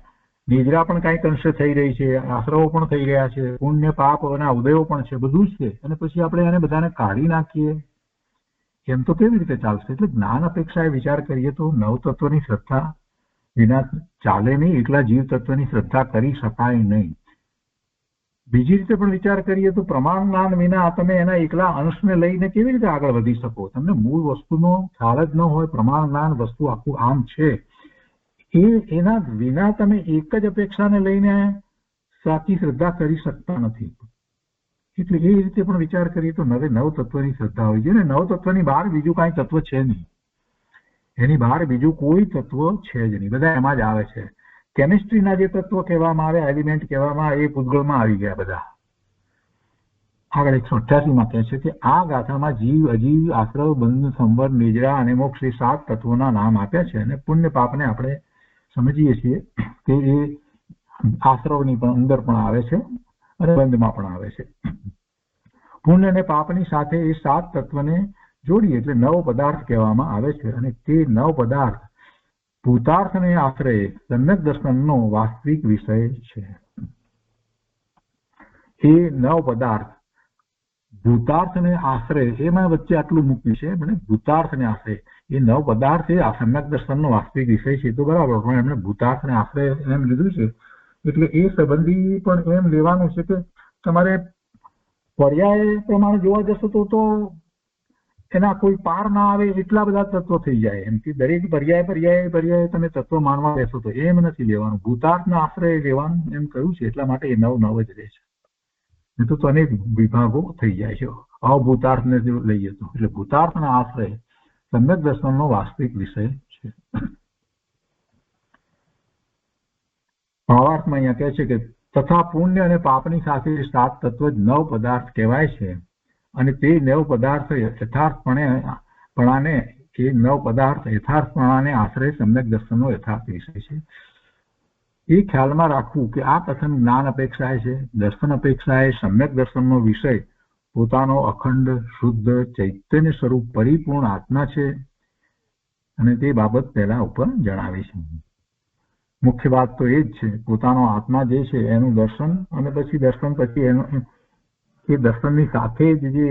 [SPEAKER 2] નિદ્રા પણ કાંઈક અંશે થઈ રહી છે, આશ્રવો પણ થઈ રહ્યા છે, પુણ્ય પાપ અને ઉદયો પણ છે, બધું જ છે. અને પછી આપણે એને બધાને કાઢી નાખીએ એમ તો કેવી રીતે ચાલશે? એટલે જ્ઞાન અપેક્ષાએ વિચાર કરીએ તો નવ તત્વની શ્રદ્ધા વિના ચાલે નહીં, એકલા જીવ તત્વની શ્રદ્ધા કરી શકાય નહીં. બીજી રીતે પણ વિચાર કરીએ તો પ્રમાણ જ્ઞાન વિના તમે એના એકલા અંશને લઈને કેવી રીતે આગળ વધી શકો? તમને મૂળ વસ્તુનો ખ્યાલ જ ન હોય, પ્રમાણ જ્ઞાન વસ્તુ આખું આમ છે, એના વિના તમે એક જ અપેક્ષાને લઈને સાચી શ્રદ્ધા કરી શકતા નથી. એટલે એ રીતે પણ વિચાર કરીએ તો નવ તત્વની શ્રદ્ધા હોય છે ને નવ તત્વની બહાર બીજું કાંઈ તત્વ છે નહીં. એની બહાર બીજું કોઈ તત્વ છે જ નહીં, બધા એમાં જ આવે છે. કેમિસ્ટ્રીના જે તત્વો કહેવામાં આવે, એલિમેન્ટ કહેવામાં આવે, એ પૂતગળમાં આવી ગયા બધા. આગળ 188માં કહે છે કે આ ગાથામાં જીવ અજીવ આશ્રવ બંધ સંવર નિજરા અને મોક્ષ એ 7 તત્વોના નામ આપ્યા છે. અને પુણ્ય પાપને આપણે સમજીએ છીએ કે એ આશ્રવની પણ અંદર પણ આવે છે અને બંધમાં પણ આવે છે. પુણ્ય અને પાપની સાથે એ 7 તત્વને જોડીએ એટલે 9 પદાર્થ કહેવામાં આવે છે. અને તે 9 પદાર્થ ભૂતાર્થને આશ્રય સમ્યક દર્શનનો વાસ્તવિક વિષય છે. એ 9 પદાર્થ ભૂતાર્થને આશ્રય, એમાં વચ્ચે આટલું મૂક્યું છે, મને ભૂતાર્થને આશ્રય, એ 9 પદાર્થ એ સમ્યક દર્શનનો વાસ્તવિક વિષય છે તો બરાબર, પણ એમણે ભૂતાર્થને આશ્રય એમ લીધું છે. એટલે એ સંબંધી પણ એમ લેવાનું છે કે તમારે પર્યાય પ્રમાણે જોવા જશો તો એના કોઈ પાર ના આવે એટલા બધા તત્વો થઈ જાય. એમ કે દરેક પર્યાય તમે તત્વ માનવા બેસો તો એમ નથી લેવાનું, ભૂતાર્થના આશ્રય લેવાનું એમ કહ્યું છે. એટલા માટે એ 9 જ રહે છે. એ તો અનેક વિભાગો થઈ જાય છે અભૂતાર્થને જો લઈએ તો. એટલે ભૂતાર્થના આશ્રય સમ્યક દર્શનનો વાસ્તવિક વિષય છે. ભાવાર્થમાં અહીંયા કહે છે કે તથા પુણ્ય અને પાપની સાથે 7 તત્વ જ 9 પદાર્થ કહેવાય છે અને તે 9 પદાર્થ યથાર્થપણાને આશ્રય સમ્યક દર્શનનો યથાર્થ વિષય છે. એ ખ્યાલમાં રાખવું કે આ કથન જ્ઞાન અપેક્ષાએ છે, દર્શન અપેક્ષાએ સમ્યક દર્શનનો વિષય પોતાનો અખંડ શુદ્ધ ચૈતન્ય સ્વરૂપ પરિપૂર્ણ આત્મા છે અને તે બાબત પહેલા ઉપર જણાવી છે. મુખ્ય વાત તો એ જ છે, પોતાનો આત્મા જે છે એનું દર્શન અને પછી દર્શન પછી એ દર્શનની સાથે જ જે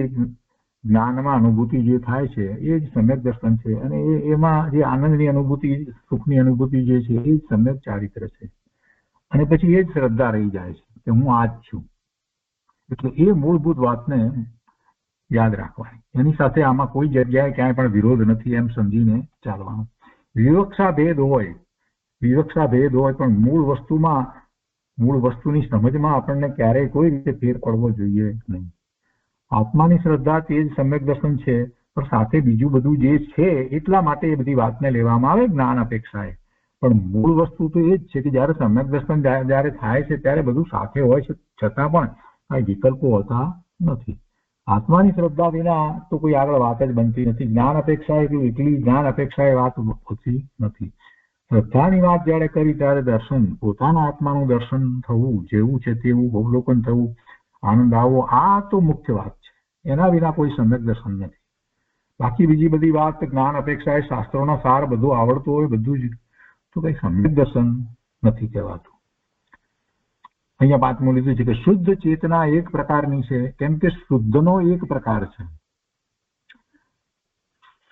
[SPEAKER 2] જ્ઞાનમાં અનુભૂતિ જે થાય છે એ જ સમ્યક દર્શન છે અને એમાં જે આનંદની અનુભૂતિ, સુખની અનુભૂતિ જે છે એ જ સમ્યક ચારિત્ર છે. અને પછી એ જ શ્રદ્ધા રહી જાય છે કે હું આ જ છું. એટલે એ મૂળભૂત વાતને યાદ રાખવાની. એની સાથે આમાં કોઈ જગ્યાએ ક્યાંય પણ વિરોધ નથી એમ સમજીને ચાલવાનું. વિવક્ષા ભેદ હોય પણ મૂળ વસ્તુની સમજમાં આપણને ક્યારેય કોઈ રીતે ફેર પડવો જોઈએ નહીં. આત્માની શ્રદ્ધા તે જ સમ્યક દર્શન છે, પણ સાથે બીજું બધું જે છે એટલા માટે એ બધી વાતને લેવામાં આવે જ્ઞાન અપેક્ષાએ. પણ મૂળ વસ્તુ તો એ જ છે કે જયારે સમ્યક દર્શન જયારે થાય છે ત્યારે બધું સાથે હોય છે, છતાં પણ કઈ વિકલ્પો હોતા નથી. આત્માની શ્રદ્ધા વિના તો કોઈ આગળ વાત જ બનતી નથી. જ્ઞાન અપેક્ષા એટલી જ્ઞાન અપેક્ષાએ વાત હોતી નથી. શ્રદ્ધાની વાત જયારે કરી ત્યારે દર્શન, પોતાના આત્માનું દર્શન થવું, જેવું છે તેવું અવલોકન થવું, આનંદ આવવો, આ તો મુખ્ય વાત છે. એના વિના કોઈ સમ્યક દર્શન નથી. બાકી બીજી બધી વાત જ્ઞાન અપેક્ષાએ શાસ્ત્રોનો સાર બધું આવડતું હોય બધું જ તો કઈ સમ્યક દર્શન નથી કહેવાતું. અહીંયા 5મું લીધું છે કે શુદ્ધ ચેતના એક પ્રકારની છે કેમ કે શુદ્ધનો એક પ્રકાર છે.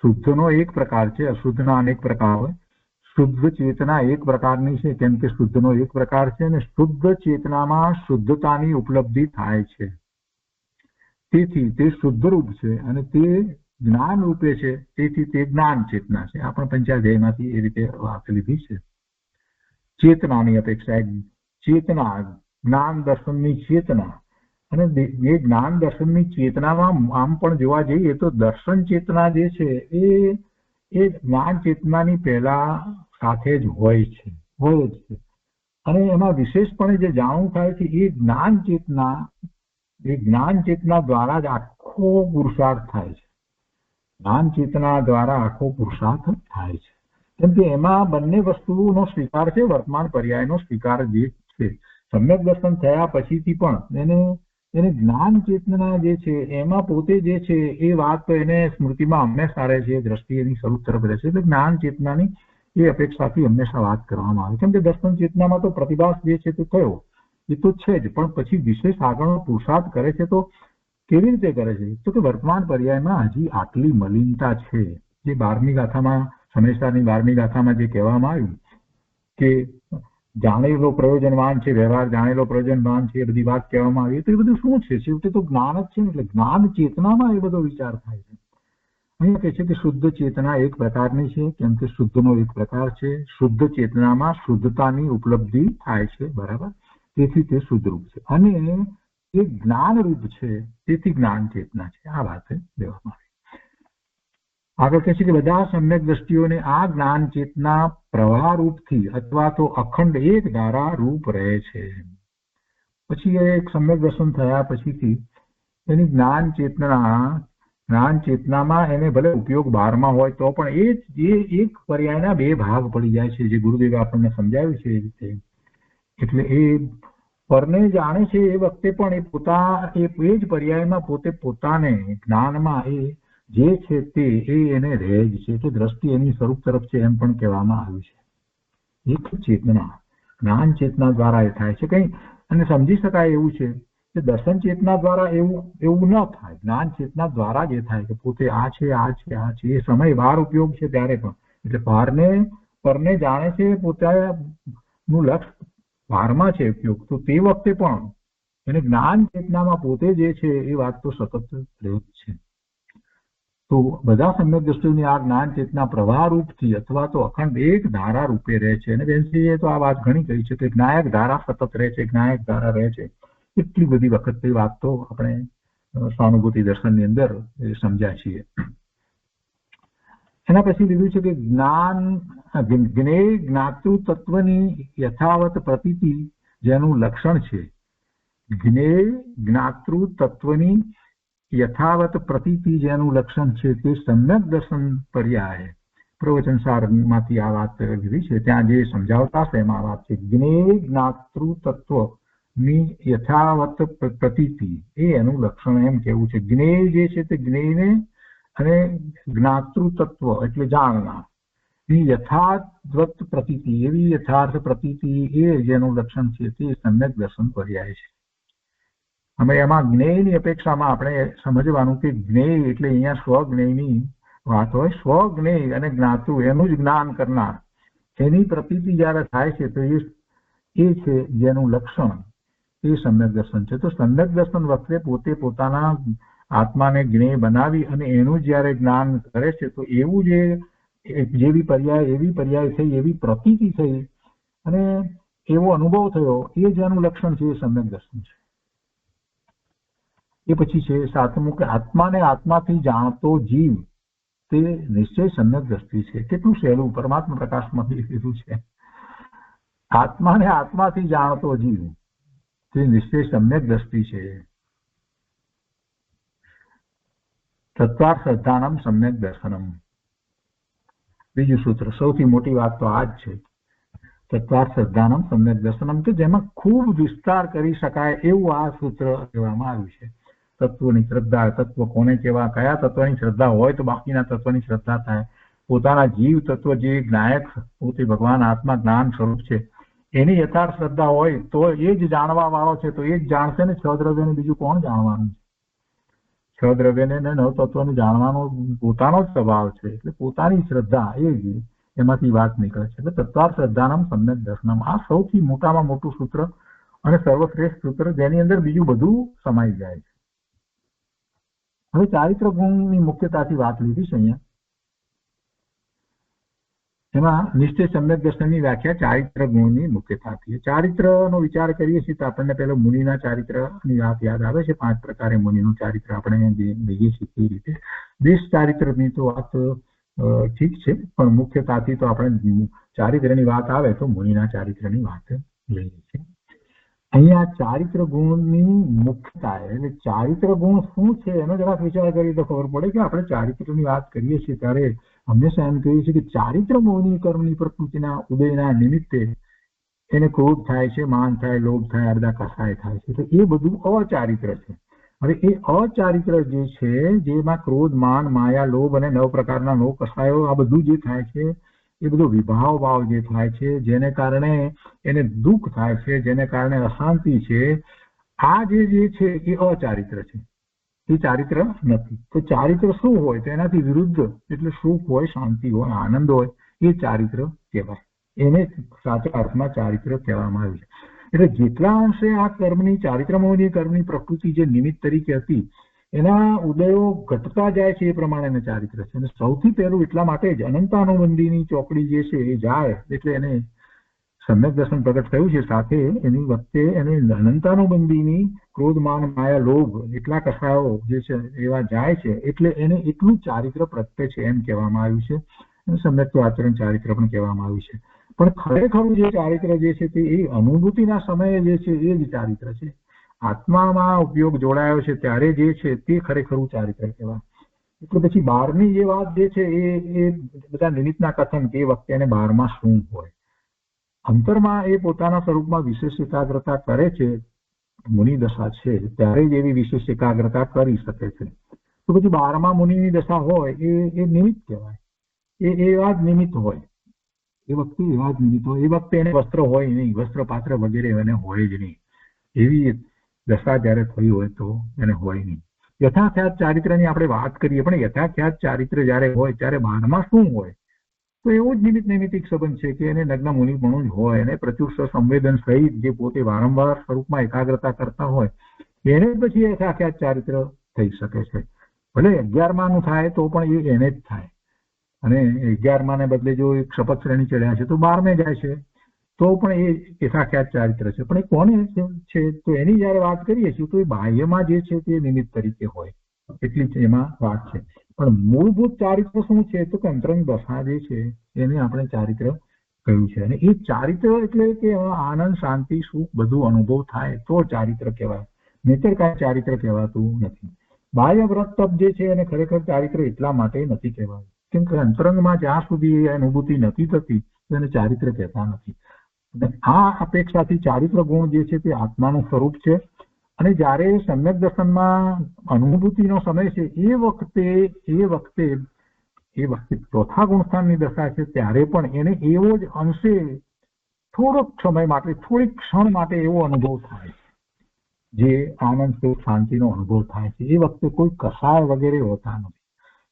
[SPEAKER 2] શુદ્ધનો એક પ્રકાર છે, અશુદ્ધના અનેક પ્રકાર હોય. શુદ્ધ ચેતના એક પ્રકારની છે કેમ કે શુદ્ધનો એક પ્રકાર છે અને શુદ્ધ ચેતનામાં શુદ્ધતાની ઉપલબ્ધિ થાય છે. તેથી તે શુદ્ધ રૂપ છે અને તે જ્ઞાન રૂપે છે, તેથી તે જ્ઞાન ચેતના છે. આપણે પંચાધ્યાયમાંથી એ રીતે વાત લીધી છે. ચેતનાની અપેક્ષા ચેતના, જ્ઞાન દર્શનની ચેતના, અને એ જ્ઞાન દર્શનની ચેતનામાં આમ પણ જોવા જઈએ તો દર્શન ચેતના જે છે એ જ્ઞાન ચેતનાની પહેલા સાથે જ હોય છે અને એમાં વિશેષપણે જે જાણવું થાય છે એ જ્ઞાન ચેતના દ્વારા જ આખો પુરુષાર્થ થાય છે. જ્ઞાન ચેતના દ્વારા આખો પુરુષાર્થ થાય છે કેમ કે એમાં બંને વસ્તુનો સ્વીકાર છે, વર્તમાન પર્યાયનો સ્વીકાર જે છે. સમ્યક દર્શન થયા પછીથી પણ એને જ્ઞાન ચેતના જે છે એમાં પોતે જે છે એ વાત તો એને સ્મૃતિમાં હંમેશા રહે છે, દ્રષ્ટિ એની સ્વરૂપ તરફ રહેશે. એટલે જ્ઞાન ચેતનાની એ અપેક્ષાથી હંમેશા વાત કરવામાં આવે. કેમ કે દર્શન ચેતનામાં તો પ્રતિભાસ જે છે તે થયો એ તો છે જ, પણ પછી વિશેષ આગળનો પુરુષાર્થ કરે છે તો કેવી રીતે કરે છે? તો કે વર્તમાન પર્યાયમાં હજી આટલી મલિનતા છે. જે 12મી ગાથામાં, સમયસારની 12મી ગાથામાં જે કહેવામાં આવ્યું કે જાણેલો પ્રયોજનવાન છે, વ્યવહાર જાણેલો પ્રયોજનવાન છે, એ બધી વાત કહેવામાં આવી. તો એ બધું શું છે? છેવટે તો જ્ઞાન જ છે ને. એટલે જ્ઞાન ચેતનામાં એ બધો વિચાર થાય છે. અહીંયા કહે છે કે શુદ્ધ ચેતના એક પ્રકારની છે કેમ કે શુદ્ધનો એક પ્રકાર છે. શુદ્ધ ચેતનામાં શુદ્ધતાની ઉપલબ્ધિ થાય છે, બરાબર, તેથી તે શુદ્ધ રૂપ છે અને એ જ્ઞાન રૂપ છે, તેથી જ્ઞાન ચેતના છે. આ વાત લેવામાં આવી. આગળ કહે છે કે બધા સમ્યક દ્રષ્ટિઓને આ જ્ઞાન ચેતના પ્રવાહ રૂપથી અથવા તો અખંડ એક ધારા રૂપ રહે છે. પછી એક સમ્યક દર્શન થયા પછીથી એની જ્ઞાન ચેતનામાં એને ભલે ઉપયોગ 12માં હોય તો પણ એ એક પર્યાયના 2 ભાગ પડી જાય છે, જે ગુરુદેવે આપણને સમજાવ્યું છે એ રીતે. એટલે એ પરને જાણે છે એ વખતે પણ એ જ પર્યાયમાં પોતે પોતાને જ્ઞાનમાં એ જે છે તે એને રહે જ છે. એટલે દ્રષ્ટિ એની સ્વરૂપ તરફ છે એમ પણ કહેવામાં આવ્યું છે. એક ચેતના જ્ઞાન ચેતના દ્વારા એ થાય છે કંઈ, અને સમજી શકાય એવું છે કે દર્શન ચેતના દ્વારા એવું ન થાય. જ્ઞાન ચેતના દ્વારા જ એ થાય કે પોતે આ છે, આ છે, આ છે. એ સમય વાર ઉપયોગ છે ત્યારે પણ. એટલે પરને જાણે છે પોતાનું લક્ષ્ય ભારમાં છે ઉપયોગ, તો તે વખતે પણ એને જ્ઞાન ચેતનામાં પોતે જે છે એ વાત તો સતત રહે જ છે. તો બધા સમ્યક દ્રષ્ટિઓની આ જ્ઞાન ચેતના પ્રવાહ રૂપથી અથવા તો અખંડ એક ધારા રૂપે રહે છે. અને બેનજીએ તો આ વાત ઘણી કહી છે કે જ્ઞાયક ધારા સતત રહે છે, જ્ઞાયક ધારા રહે છે. એટલી બધી વખત એ વાત તો આપણે સ્વાનુભૂતિ દર્શનની અંદર સમજ્યા છીએ. એના પછી લીધું છે કે જ્ઞાતૃ તત્વની યથાવત પ્રતીતિ જેનું લક્ષણ છે જ્ઞેય જ્ઞાતૃ તત્વની યથાવત પ્રતીતિ, જેનું લક્ષણ છે તે સમ્યક દર્શન પર્યાય પ્રવચન સારમાંથી આ વાત લીધી છે. ત્યાં જે સમજાવતા છે એમાં વાત છે જ્ઞેય જ્ઞાતૃ તત્વની યથાવત પ્રતીતિ, એ એનું લક્ષણ એમ કેવું છે. જ્ઞેય જે છે તે જ્ઞેયને અને જ્ઞાતૃ તત્વ એટલે જાણનાર ની યથાવત પ્રતીતિ, એવી યથાર્થ પ્રતીતિ, એ જેનું લક્ષણ છે તે સમ્યક દર્શન પર્યાય છે. અમે એમાં જ્ઞેયની અપેક્ષામાં આપણે સમજવાનું કે જ્ઞેય એટલે અહીંયા સ્વજ્ઞેયની વાત હોય. સ્વજ્ઞેય અને જ્ઞાતૃ એનું જ જ્ઞાન કરનાર, એની પ્રતીતિ જયારે થાય છે તો એ છે જેનું લક્ષણ એ સમ્યક દર્શન છે. તો સમ્યક દર્શન વખતે પોતે પોતાના આત્માને જ્ઞેય બનાવી અને એનું જયારે જ્ઞાન કરે છે તો એવું જેવી પર્યાય થઈ, એવી પ્રતીતિ થઈ અને એવો અનુભવ થયો, એ જેનું લક્ષણ છે એ સમ્યક દર્શન છે. એ પછી છે સાતમું કે આત્માને આત્માથી જાણતો જીવ તે નિશ્ચય સમ્યક દ્રષ્ટિ છે. કેટલું સહેલું, પરમાત્મા પ્રકાશમાંથી કીધું છે. આત્માને આત્માથી જાણતો જીવ તે નિશ્ચય સમ્યક દ્રષ્ટિ છે. તત્વાર શ્રદ્ધાનમ સમ્યક દર્શનમ. બીજું સૂત્ર, સૌથી મોટી વાત તો આ જ છે. તત્વાર શ્રદ્ધાનમ સમ્યક દર્શનમ, કે જેમાં ખૂબ વિસ્તાર કરી શકાય એવું આ સૂત્ર કહેવામાં આવ્યું છે. તત્વની શ્રદ્ધા, તત્વ કોને કહેવા, કયા તત્વની શ્રદ્ધા હોય તો બાકીના તત્વની શ્રદ્ધા થાય. પોતાના જીવ તત્વ જે જ્ઞાયક પોતે ભગવાન આત્મા જ્ઞાન સ્વરૂપ છે એની યથાર્થ શ્રદ્ધા હોય તો એ જ જાણવા વાળો છે, તો એ જ જાણશે ને. છ દ્રવ્યને બીજું કોણ જાણવાનું છે? છ દ્રવ્યને નવ તત્વને જાણવાનો પોતાનો જ સ્વભાવ છે. એટલે પોતાની શ્રદ્ધા એ જ એમાંથી વાત નીકળે છે. એટલે તત્વાર શ્રદ્ધાનમ સમ્યક દર્શનમ, આ સૌથી મોટામાં મોટું સૂત્ર અને સર્વશ્રેષ્ઠ સૂત્ર, જેની અંદર બીજું બધું સમાઈ જાય છે. હવે ચારિત્ર ગુણની મુખ્યતાથી વાત લીધી છે અહીંયા. એમાં નિશ્ચય સમ્યક દર્શનની વ્યાખ્યા ચારિત્ર ગુણની મુખ્યતાથી. ચારિત્રનો વિચાર કરીએ છીએ તો આપણને પહેલો મુનિના ચારિત્રની વાત યાદ આવે છે. 5 પ્રકારે મુનિનું ચારિત્ર આપણે લઈએ છીએ તે રીતે. દેશ ચારિત્રની તો વાત ઠીક છે, પણ મુખ્યતાથી તો આપણે ચારિત્રની વાત આવે તો મુનિના ચારિત્રની વાત લઈએ છીએ. અહીંયા ચારિત્ર ગુણની મુખ્યતા, એટલે ચારિત્ર ગુણ શું છે એનો જરાક વિચાર કરીએ તો ખબર પડે કે આપણે ચારિત્રની વાત કરીએ છીએ ત્યારે હંમેશા એમ કહીએ છીએ કે ચારિત્ર મોહની કર્મની પ્રકૃતિના ઉદયના નિમિત્તે એને ક્રોધ થાય છે, માન થાય, લોભ થાય, અડધા કસાય થાય છે. તો એ બધું અચારિત્ર છે. હવે એ અચારિત્ર જે છે, જેમાં ક્રોધ, માન, માયા, લોભ અને 9 પ્રકારના 9 કસાયો, આ બધું જે થાય છે એ બધો વિભાવ ભાવ જે થાય છે, જેને કારણે એને દુઃખ થાય છે, જેને કારણે અશાંતિ છે, આ જે છે એ અચારિત્ર છે. એ ચારિત્ર નથી. તો ચારિત્ર શું હોય તો એનાથી વિરુદ્ધ, એટલે સુખ હોય, શાંતિ હોય, આનંદ હોય, એ ચારિત્ર કહેવાય. એને સાચા અર્થમાં ચારિત્ર કહેવામાં આવ્યું છે. એટલે જેટલા અંશે આ કર્મની ચારિત્રમોની કર્મની પ્રકૃતિ જે નિમિત્ત તરીકે હતી એના ઉદયો ઘટતા જાય છે એ પ્રમાણે ચારિત્ર છે. અને સૌથી પહેલું એટલા માટે જ અનંતાનુબંધીની ચોકડી જે છે એ જાય એટલે એને સમ્યક દર્શન પ્રગટ થયું છે. સાથે એની વખતે એને અનંતાનુબંધીની ક્રોધ, માન, માયા, લોભ એટલા કસાયો જે છે એવા જાય છે એટલે એને એટલું ચારિત્ર પ્રગટે છે એમ કહેવામાં આવ્યું છે. અને સમ્યક આચરણ ચારિત્ર પણ કહેવામાં આવ્યું છે. પણ ખરેખર જે ચારિત્ર જે છે તે એ અનુભૂતિના સમયે જે છે એ જ ચારિત્ર છે. આત્મામાં ઉપયોગ જોડાયો છે ત્યારે જે છે તે ખરેખરું ચારિત્ર કહેવાય. એટલે પછી બહારની જે વાત જે છે એ બધા નિમિત્તના કથન તે વખતે એને બહારમાં શું હોય, અંતરમાં એ પોતાના સ્વરૂપમાં વિશેષ એકાગ્રતા કરે છે. મુનિ દશા છે ત્યારે જ એવી વિશેષ એકાગ્રતા કરી શકે છે. તો પછી 12મા મુનિની દશા હોય એ નિમિત્ત કહેવાય. એવા જ નિમિત્ત હોય એ વખતે, એવા જ નિમિત્ત હોય. એ વખતે એને વસ્ત્ર હોય નહીં, વસ્ત્ર પાત્ર વગેરે એને હોય જ નહીં. એવી દશા જયારે થઈ હોય તો એને હોય નહીં. યથાખ્યાત ચારિત્રની આપણે વાત કરીએ, પણ યથાખ્યાત ચારિત્ર જયારે હોય ત્યારે 12માં શું હોય તો એવું જ નૈમિતિક સંબંધ છે કે એને નગ્ન મુનિપણું જ હોય. એને પ્રચુર સંવેદન સહિત જે પોતે વારંવાર સ્વરૂપમાં એકાગ્રતા કરતા હોય એને પછી યથાખ્યાત ચારિત્ર થઈ શકે છે. ભલે 11માનું થાય તો પણ એને જ થાય. અને 11માને બદલે જો એક શપથ શ્રેણી ચડ્યા છે તો 12મે જાય છે તો પણ એ યથાખ્યાત ચારિત્ર છે. પણ એ કોને છે તો એની જયારે વાત કરીએ છીએ તો એ બાહ્યમાં જે છે તે નિમિત્ત તરીકે હોય, એટલી જ એમાં વાત છે. પણ મૂળભૂત ચારિત્ર શું છે તો કે અંતરંગ દશા જે છે એને આપણે ચારિત્ર કહ્યું છે. અને એ ચારિત્ર એટલે કે આનંદ, શાંતિ, સુખ બધું અનુભવ થાય તો ચારિત્ર કહેવાય, નહીતર કાંઈ ચારિત્ર કહેવાતું નથી. બાહ્ય વ્રત તપ જે છે એને ખરેખર ચારિત્ર એટલા માટે નથી કહેવાયું કેમ કે અંતરંગમાં જ્યાં સુધી એ અનુભૂતિ નથી થતી તો એને ચારિત્ર કહેતા નથી. આ અપેક્ષાથી ચારિત્ર ગુણ જે છે તે આત્માનું સ્વરૂપ છે. અને જ્યારે સમ્યક દર્શનમાં અનુભૂતિનો સમય છે એ વખતે ચોથા ગુણસ્થાનની દશા છે ત્યારે પણ એને એવો જ અંશે થોડોક સમય માટે, થોડીક ક્ષણ માટે એવો અનુભવ થાય જે આનંદ, સુખ, શાંતિનો અનુભવ થાય છે. એ વખતે કોઈ કસાય વગેરે હોતા નથી.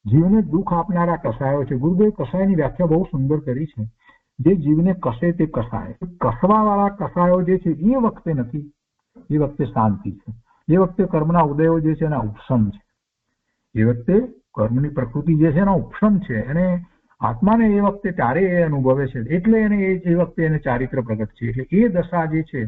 [SPEAKER 2] જીવને દુઃખ આપનારા કસાયો છે. ગુરુદેવ કસાયની વ્યાખ્યા બહુ સુંદર કરી છે. જે જીવને કસે તે કસાય, કસવા વાળા કસાયો જે છે એ વખતે નથી, એ વખતે શાંતિ છે. એ વખતે કર્મના ઉદયો જે છે એના ઉપશમ છે. એ વખતે કર્મની પ્રકૃતિ જે છે એનો ઉપશમ છે. એને આત્માને એ વખતે ત્યારે એ અનુભવે છે એટલે એને એ વખતે એને ચારિત્ર પ્રગટ છે. એટલે એ દશા જે છે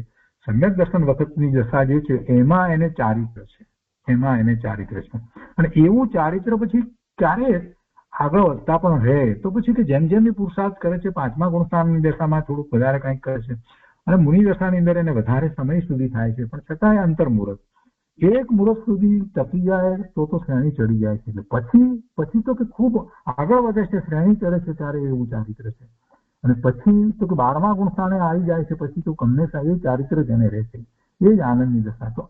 [SPEAKER 2] સમ્યક દર્શન વખતની દશા જે છે એમાં એને ચારિત્ર છે, એમાં એને ચારિત્ર છે. અને એવું ચારિત્ર પછી ક્યારે આગળ વધતા પણ રહે તો પછી કે જેમ જેમ એ પુરુષાર્થ કરે છે, પાંચમા ગુણસ્થાનની દશામાં થોડુંક વધારે કંઈક કરે છે અને મુનિ દશાની અંદર એને વધારે સમય સુધી થાય છે, પણ છતાંય અંતર મુહૂર્ત એક મુહૂર્ત સુધી ટકી જાય તો શ્રેણી ચડી જાય છે. એટલે પછી તો કે ખૂબ આગળ વધે છે, શ્રેણી ચડે છે ત્યારે એવું ચારિત્ર છે. અને પછી તો કે 12મા ગુણસ્થાને આવી જાય છે પછી તો હંમેશા એ ચારિત્ર જ એને રહેશે, એ જ આનંદની દશા. તો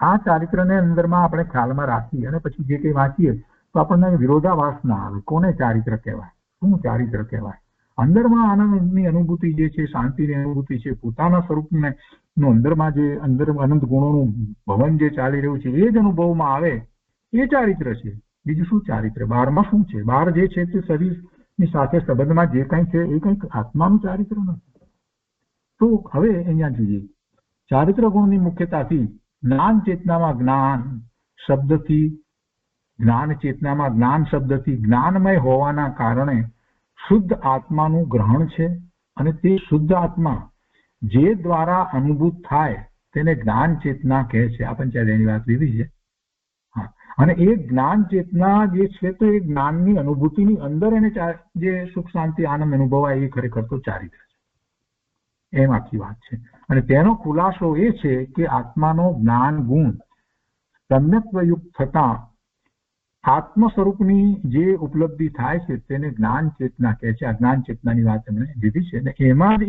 [SPEAKER 2] આ ચારિત્રને અંદરમાં આપણે ખ્યાલમાં રાખી અને પછી જે કંઈ વાંચીએ તો આપણને વિરોધાભાસ ના આવે. કોને ચારિત્ર કહેવાય, શું ચારિત્ર કહેવાય? અંદરમાં આનંદની અનુભૂતિ જે છે, શાંતિની અનુભૂતિ છે, પોતાના સ્વરૂપને અંદરમાં જે અંદર અનંત ગુણોનું ભવન જે ચાલી રહ્યું છે એ જ અનુભવમાં આવે એ ચારિત્ર છે. બીજું શું ચારિત્ર? બહારમાં શું છે? બહાર જે છે તે શરીરની સાથે સંબંધમાં જે કંઈ છે એ કંઈક આત્માનું ચારિત્ર નથી. તો હવે અહીંયા જોઈએ ચારિત્ર ગુણની મુખ્યતાથી જ્ઞાન ચેતનામાં જ્ઞાન શબ્દથી જ્ઞાનમય હોવાના કારણે શુદ્ધ આત્માનું ગ્રહણ છે. અને તે શુદ્ધ આત્મા જે દ્વારા અનુભૂત થાય તેને જ્ઞાન ચેતના કહે છે. આ પંચાયતની વાત લીધી છે. અને એ જ્ઞાન ચેતના જે છે તો એ જ્ઞાનની અનુભૂતિની અંદર એને જે સુખ, શાંતિ, આનંદ અનુભવાય એ ખરેખર તો ચારિત્ર છે. એમ આખી વાત છે. અને તેનો ખુલાસો એ છે કે આત્માનો જ્ઞાન ગુણ સમ્યક્તયુક્ત થતા આત્મ સ્વરૂપની જે ઉપલબ્ધિ થાય છે તેને જ્ઞાન ચેતના કહે છે. આ જ્ઞાન ચેતનાની વાત એમણે લીધી છે. અને એમાં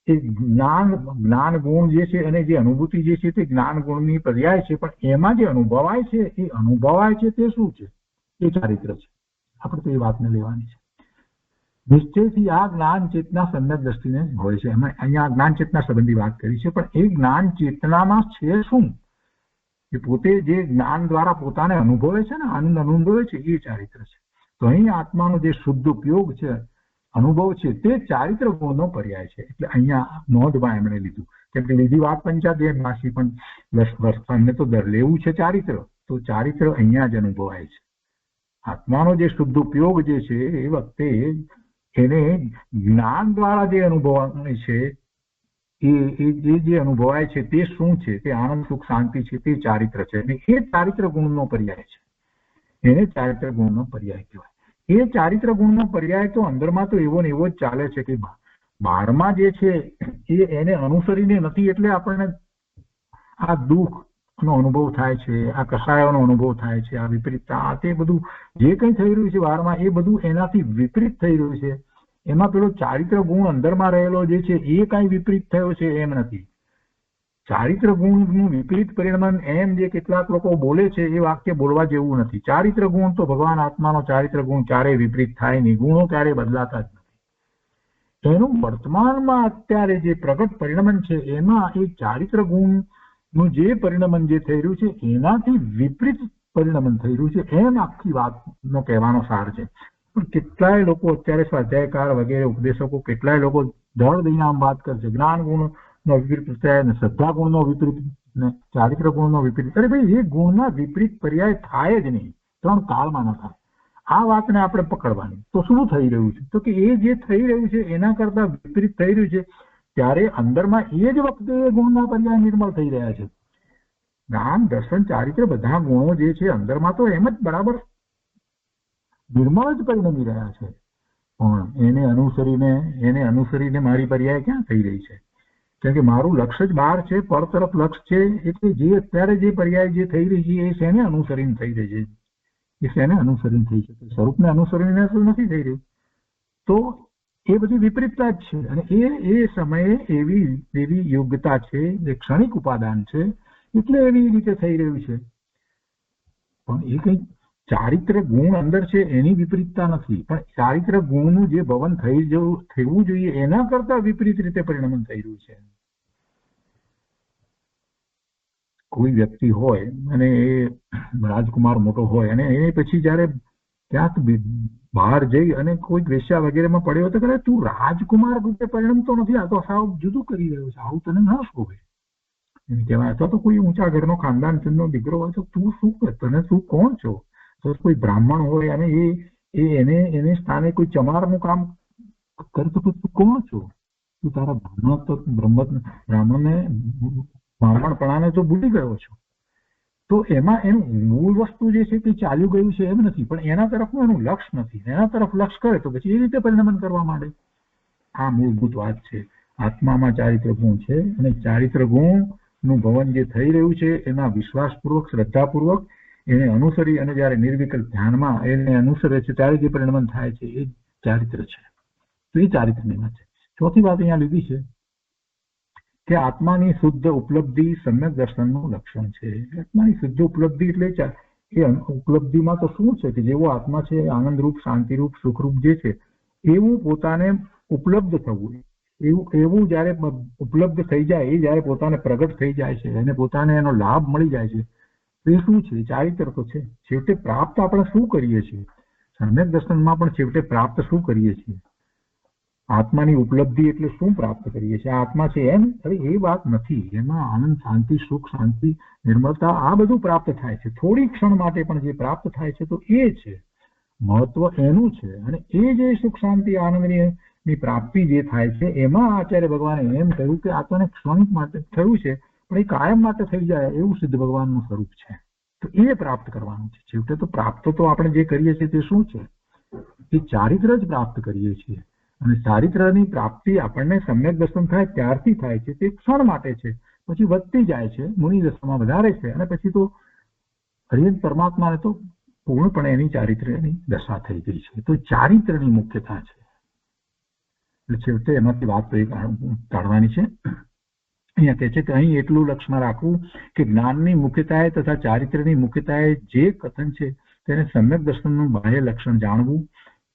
[SPEAKER 2] એ જ્ઞાન ગુણ જે છે અને જે અનુભૂતિ જે છે તે જ્ઞાન ગુણની પર્યાય છે, પણ એમાં જે અનુભવાય છે તે શું છે? એ ચારિત્ર છે. આપણે તો એ વાતને લેવાની છે. નિશ્ચયથી આ જ્ઞાન ચેતના સમ્યક દ્રષ્ટિને હોય છે. એમાં અહીંયા જ્ઞાન ચેતના સંબંધી વાત કરી છે, પણ એ જ્ઞાન ચેતનામાં છે શું? એ પોતે જે જ્ઞાન દ્વારા પોતાને અનુભવે છે ને, આનંદ અનુભવે છે એ ચારિત્ર છે. તો અહીં આત્માનો જે શુદ્ધ ઉપયોગ છે, અનુભવ છે તે ચારિત્ર ગુણનો પર્યાય છે. એટલે અહીંયા નોંધમાં એમણે લીધું કેમ કે લીધી વાત પંચાદેશમાંથી, પણ એમને તો લેવું છે ચારિત્ર, તો ચારિત્ર અહીંયા જ અનુભવાય છે. આત્માનો જે શુદ્ધ ઉપયોગ જે છે એ વખતે એને જ્ઞાન દ્વારા જે અનુભવાય છે એ જે અનુભવાય છે તે શું છે? તે આનંદ, સુખ, શાંતિ છે તે ચારિત્ર છે. અને એ ચારિત્ર ગુણનો પર્યાય છે. એને ચારિત્ર ગુણનો પર્યાય કહેવાય. એ ચારિત્ર ગુણનો પર્યાય તો અંદરમાં તો એવો ને એવો જ ચાલે છે કે બહારમાં જે છે એ એને અનુસરીને નથી. એટલે આપણને આ દુઃખનો અનુભવ થાય છે, આ કસાયોનો અનુભવ થાય છે, આ વિપરીતતા, તે બધું જે કંઈ થઈ રહ્યું છે બહારમાં એ બધું એનાથી વિપરીત થઈ રહ્યું છે. એમાં પેલો ચારિત્ર ગુણ અંદરમાં રહેલો જે છે એ કઈ વિપરીત થયો છે એમ નથી. ચારિત્ર ગુણનું વિપરીત પરિણામ એમ જે કેટલાક લોકો બોલે છે એ વાક્ય બોલવા જેવું નથી. ચારિત્ર ગુણ તો ભગવાન આત્માનો ચારિત્ર ગુણ ક્યારેય વિપરીત થાય નહીં. ગુણો ક્યારેય બદલાતા જ નથી. એનું વર્તમાનમાં અત્યારે જે પ્રગટ પરિણમન છે એમાં એ ચારિત્ર ગુણનું જે પરિણમન જે થઈ રહ્યું છે એનાથી વિપરીત પરિણમન થઈ રહ્યું છે. એમ આખી વાતનો કહેવાનો સાર છે. પણ કેટલાય લોકો અત્યારે સ્વાધ્યાયકાર વગેરે ઉપદેશકો કેટલાય લોકો ધડ દઈને આમ વાત કરશે જ્ઞાન ગુણનો વિપરીત થાય ને શ્રદ્ધા ગુણનો વિપરીત ને ચારિત્ર ગુણનો વિપરીત. અરે ભાઈ, એ ગુણના વિપરીત પર્યાય થાય જ નહીં, 3 કાળમાં ન થાય. આ વાતને આપણે પકડવાની. તો શું થઈ રહ્યું છે? તો કે એ જે થઈ રહ્યું છે એના કરતા વિપરીત થઈ રહ્યું છે ત્યારે અંદરમાં એ જ વખતે એ ગુણના પર્યાય નિર્મળ થઈ રહ્યા છે. જ્ઞાન, દર્શન, ચારિત્ર બધા ગુણો જે છે અંદરમાં તો એમ જ બરાબર નિર્મળ જ પરિણમી રહ્યા છે. પણ એને અનુસરીને મારી પર્યાય ક્યાં થઈ રહી છે? કેમ કે મારું લક્ષ્ય જ બહાર છે, પર તરફ લક્ષ્ય છે. એટલે જે અત્યારે જે પર્યાય જે થઈ રહી છે એ શેને અનુસરીને થઈ રહી છે? એ શેને અનુસરીને થઈ શકે? સ્વરૂપને અનુસરીને તો નથી થઈ રહ્યું. તો એ બધી વિપરીતતા જ છે. અને એ સમયે એવી યોગ્યતા છે, જે ક્ષણિક ઉપાદાન છે, એટલે એવી રીતે થઈ રહ્યું છે. પણ એ કઈ ચારિત્ર ગુણ અંદર છે એની વિપરીતતા નથી, પણ ચારિત્ર ગુણનું જે ભવન થવું જોઈએ એના કરતા વિપરીત રીતે પરિણમન થઈ રહ્યું છે. કોઈ વ્યક્તિ હોય અને એ રાજકુમાર મોટો હોય અને એ પછી જયારે ક્યાંક બહાર જઈ અને કોઈ વેશ્યા વગેરેમાં પડ્યો તો કહે તું રાજકુમાર રૂપે પરિણમતો નથી, આ તો સાવ જુદું કરી રહ્યો છે, આવું તને ના શોભે એમ કહેવાય. અથવા તો કોઈ ઊંચા ઘરનો ખાનદાન નો દીકરો હોય તો તું શું કર, તને તું કોણ છો? તો કોઈ બ્રાહ્મણ હોય અને એને સ્થાને કોઈ ચમારનું કામ કરતો તું કોણ છો? તું તારા બ્રાહ્મણપણાને તો ભૂલી ગયો છો. તો એમાં એનું મૂળ વસ્તુ જે છે તે ચાલ્યું ગયું છે એમ નથી, પણ એના તરફનું એનું લક્ષ્ય નથી. એના તરફ લક્ષ્ય કરે તો પછી એ રીતે પરિણમન કરવા માંડે. આ મૂળભૂત વાત છે. આત્મામાં ચારિત્ર ગુણ છે અને ચારિત્ર ગુણ નું ભવન જે થઈ રહ્યું છે એના વિશ્વાસપૂર્વક, શ્રદ્ધાપૂર્વક એને અનુસરી અને જયારે નિર્વિકલ્પ ધ્યાનમાં એને અનુસરે છે ત્યારે જે પરિણમન થાય છે એ ચારિત્ર છે. તો એ ચારિત્રની વાત છે. ચોથી વાત અહીંયા લીધી છે કે આત્માની શુદ્ધ ઉપલબ્ધિ સમ્યક દર્શનનું લક્ષણ છે. આત્માની શુદ્ધ ઉપલબ્ધિ એટલે એ ઉપલબ્ધિમાં તો શું છે કે જેવો આત્મા છે આનંદરૂપ, શાંતિરૂપ, સુખરૂપ જે છે એવું પોતાને ઉપલબ્ધ થવું, એવું જયારે ઉપલબ્ધ થઈ જાય, એ જયારે પોતાને પ્રગટ થઈ જાય છે અને પોતાને એનો લાભ મળી જાય છે, તો એ શું છે? ચારિત્ર તો છે. છેવટે પ્રાપ્ત આપણે શું કરીએ છીએ? સમ્યક દર્શનમાં પણ છેવટે પ્રાપ્ત શું કરીએ છીએ? આત્માની ઉપલબ્ધિ એટલે શું પ્રાપ્ત કરીએ છીએ? આત્મા છે એમ? અરે એ વાત નથી. એમાં આનંદ, શાંતિ, સુખ, શાંતિ, નિર્મળતા આ બધું પ્રાપ્ત થાય છે. થોડી ક્ષણ માટે પણ જે પ્રાપ્ત થાય છે તો એ છે મહત્વ, એનું છે. અને એ જે સુખ, શાંતિ, આનંદની પ્રાપ્તિ જે થાય છે એમાં આચાર્ય ભગવાને એમ કહ્યું કે આ તો ક્ષણિક માટે થયું છે, પણ એ કાયમ માટે થઈ જાય એવું સિદ્ધ ભગવાનનું સ્વરૂપ છે. તો એ પ્રાપ્ત કરવાનું છે. છેવટે તો પ્રાપ્ત તો આપણે જે કરીએ છીએ તે શું છે? એ ચારિત્ર જ પ્રાપ્ત કરીએ છીએ. અને ચારિત્રની પ્રાપ્તિ આપણને સમ્યક દર્શન થાય ત્યારથી થાય છે. તે ક્ષણ માટે છે, પછી વધતી જાય છે, મુનિ દશામાં વધારે છે અને પછી તો હરિયન પરમાત્માને તો પૂર્ણપણે એની ચારિત્રની દશા થઈ ગઈ છે. તો ચારિત્રની મુખ્યતા છે. એટલે છેવટે એમાંથી વાત કાઢવાની છે. અહીંયા કહે છે કે અહીં એટલું લક્ષમાં રાખવું કે જ્ઞાનની મુખ્યતાએ તથા ચારિત્રની મુખ્યતાએ જે કથન છે તેને સમ્યક દર્શનનું બાહ્ય લક્ષણ જાણવું.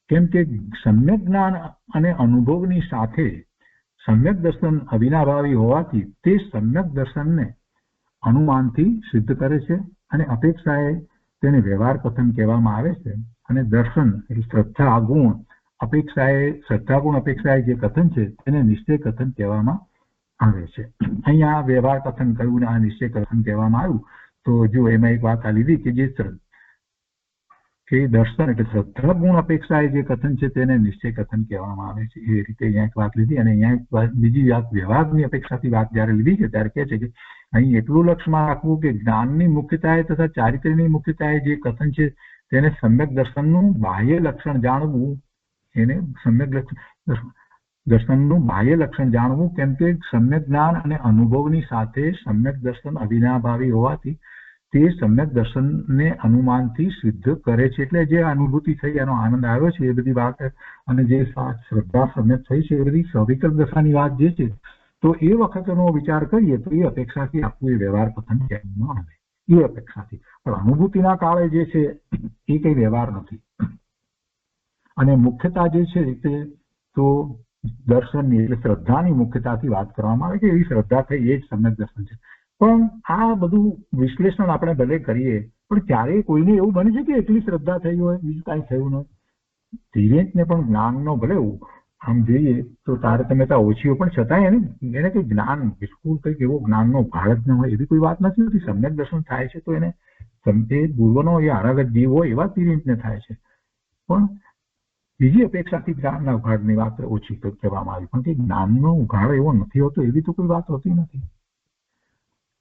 [SPEAKER 2] કેમ કે સમ્યક જ્ઞાન અને અનુભવની સાથે સમ્યક દર્શન અવિનાભાવી હોવાથી તે સમ્યક દર્શનને અનુમાનથી સિદ્ધ કરે છે અને અપેક્ષાએ તેને વ્યવહાર કથન કહેવામાં આવે છે. અને દર્શન એટલે શ્રદ્ધા ગુણ અપેક્ષાએ જે કથન છે તેને નિશ્ચય કથન કહેવામાં આવે છે. અહીંયા વ્યવહાર કથન કહ્યું ને આ નિશ્ચય કથન કહેવામાં આવ્યું. તો જો એમાં એક વાત આ લીધી કે જે દર્શન એટલે શ્રદ્ધા ગુણ અપેક્ષાએ જે કથન છે તેને નિશ્ચય કથન કહેવામાં આવે છે. એ રીતે અહીંયા એક વાત લીધી. અને અહીંયા બીજી વાત વ્યવહારની અપેક્ષાથી વાત જયારે લીધી છે ત્યારે કહે છે કે અહીં એટલું લક્ષમાં રાખવું કે જ્ઞાનની મુખ્યતાએ તથા ચારિત્ર્યની મુખ્યતાએ જે કથન છે તેને સમ્યક દર્શનનું બાહ્ય લક્ષણ જાણવું. એને સમ્યક દર્શનનું બાહ્ય લક્ષણ જાણવું. કેમ કે સમ્યક જ્ઞાન અને અનુભવની સાથે સમ્યક દર્શન અવિનાભાવી હોવાથી તે સમ્યક દર્શનને અનુમાનથી સિદ્ધ કરે છે. એટલે જે અનુભૂતિ થઈ, એનો આનંદ આવ્યો છે, એ બધી વાત અને જે શ્રદ્ધા સમ્યક થઈ છે એ બધી સવિકલ્પ દશાની વાત જે છે, તો એ વખતનો વિચાર કરીએ તો એ અપેક્ષાથી આખું એ વ્યવહાર કથન કહેવામાં આવે. એ અપેક્ષાથી. પણ અનુભૂતિના કાળે જે છે એ કઈ વ્યવહાર નથી. અને મુખ્યતા જે છે તે તો દર્શનની એટલે શ્રદ્ધાની મુખ્યતાથી વાત કરવામાં આવે કે એવી શ્રદ્ધા થઈ એ જ સમ્યક દર્શન છે. પણ આ બધું વિશ્લેષણ આપણે ભલે કરીએ પણ ક્યારેય કોઈને એવું બને છે કે એટલી શ્રદ્ધા થઈ હોય, બીજું કાંઈ થયું ન. ધીરેજને પણ જ્ઞાનનો ભલે આમ જોઈએ તો તારતમ્યતા ઓછી હોય, પણ છતાંય એને કઈ જ્ઞાન બિલકુલ કંઈક એવો જ્ઞાનનો ભાળ જ ન હોય એવી કોઈ વાત નથી હોતી. સમ્યક દર્શન થાય છે તો એને પૂર્વનો એ આરાગત જીવ હોય એવા ધીરેજને થાય છે. પણ બીજી અપેક્ષાથી જ્ઞાનના ઉઘાડની વાત ઓછી કહેવામાં આવી. પણ કે જ્ઞાનનો ઉઘાડો એવો નથી હોતો એવી તો કોઈ વાત હોતી નથી.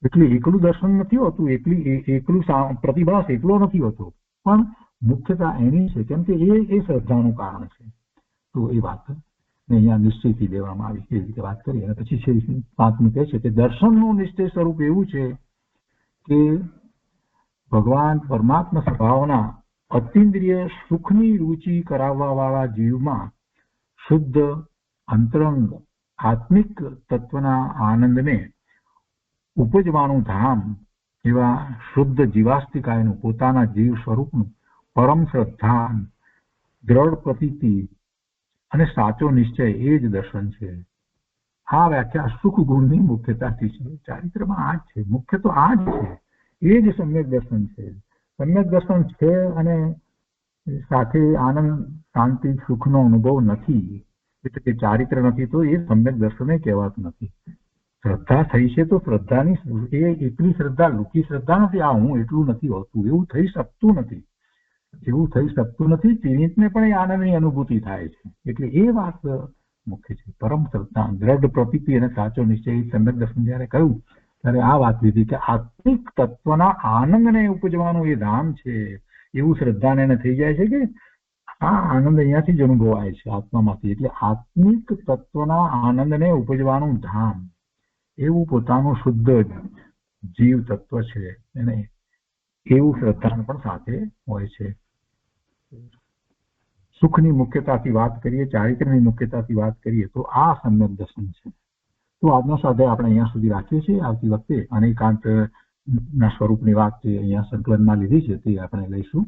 [SPEAKER 2] એટલે એકલું દર્શન નથી હોતું, એકલું પ્રતિભાસ એકલો નથી હોતો, પણ મુખ્યતા એની છે કેમ કે એ શ્રદ્ધાનું કારણ છે. તો એ વાત અહીંયા નિશ્ચયથી દેવામાં આવી એ રીતે વાત કરી. અને પછી છે 5મું કહે છે કે દર્શનનું નિશ્ચય સ્વરૂપ એવું છે કે ભગવાન પરમાત્મા સ્વભાવના અતિન્દ્રિય સુખની રુચિ કરાવવા વાળા જીવમાં શુદ્ધ અંતરંગ આત્મિક તત્વના આનંદને ઉપજવાનું ધામ એવા શુદ્ધ જીવાસ્તિકાયનું પોતાના જીવ સ્વરૂપનું પરમ શ્રદ્ધા દ્રઢ પ્રતીતિ અને સાચો નિશ્ચય એ જ દર્શન છે. આ વ્યાખ્યા સુખ ગુણની મુખ્યતાથી છે. ચારિત્રમાં આ જ છે, મુખ્ય તો આ જ છે, એ જ સમ્યક દર્શન છે. સમ્યક દર્શન છે અને સાથે આનંદ શાંતિ સુખનો અનુભવ નથી એટલે કે ચારિત્ર નથી તો એ સમ્યક દર્શન કહેવાતું નથી. શ્રદ્ધા થઈ છે તો શ્રદ્ધાની એ એટલી શ્રદ્ધા લુકી શ્રદ્ધા નથી. આ હું એટલું નથી હોતું, એવું થઈ શકતું નથી. એવું થઈ શકતું નથી. પીડિતને પણ એ આનંદની અનુભૂતિ થાય છે. એટલે એ વાત મુખ્ય છે. પરમ શ્રદ્ધા દ્રઢ પ્રતીતિ અને સાચો નિશ્ચય સમ્યક દર્શન જયારે કહ્યું ત્યારે આ વાત લીધી કે આત્મિક તત્વના આનંદને ઉપજવાનું એ ધામ છે. એવું શ્રદ્ધાને એને થઈ જાય છે કે આ આનંદ અહીંયાથી જ અનુભવાય છે આત્મામાંથી. એટલે આત્મિક તત્વના આનંદને ઉપજવાનું ધામ એવું પોતાનું શુદ્ધ જીવ તત્વ છે એને એવું શ્રદ્ધા પણ સાથે હોય છે. સુખની મુખ્યતાથી વાત કરીએ, ચારિત્ર્યની મુખ્યતાથી વાત કરીએ તો આ સમ્યક દર્શન છે. તો આજના સાથે આપણે અહીંયા સુધી રાખીએ છીએ. આવતી વખતે અનેકાંત ના સ્વરૂપની વાત અહીંયા સંકલનમાં લીધી છે તે આપણે લઈશું.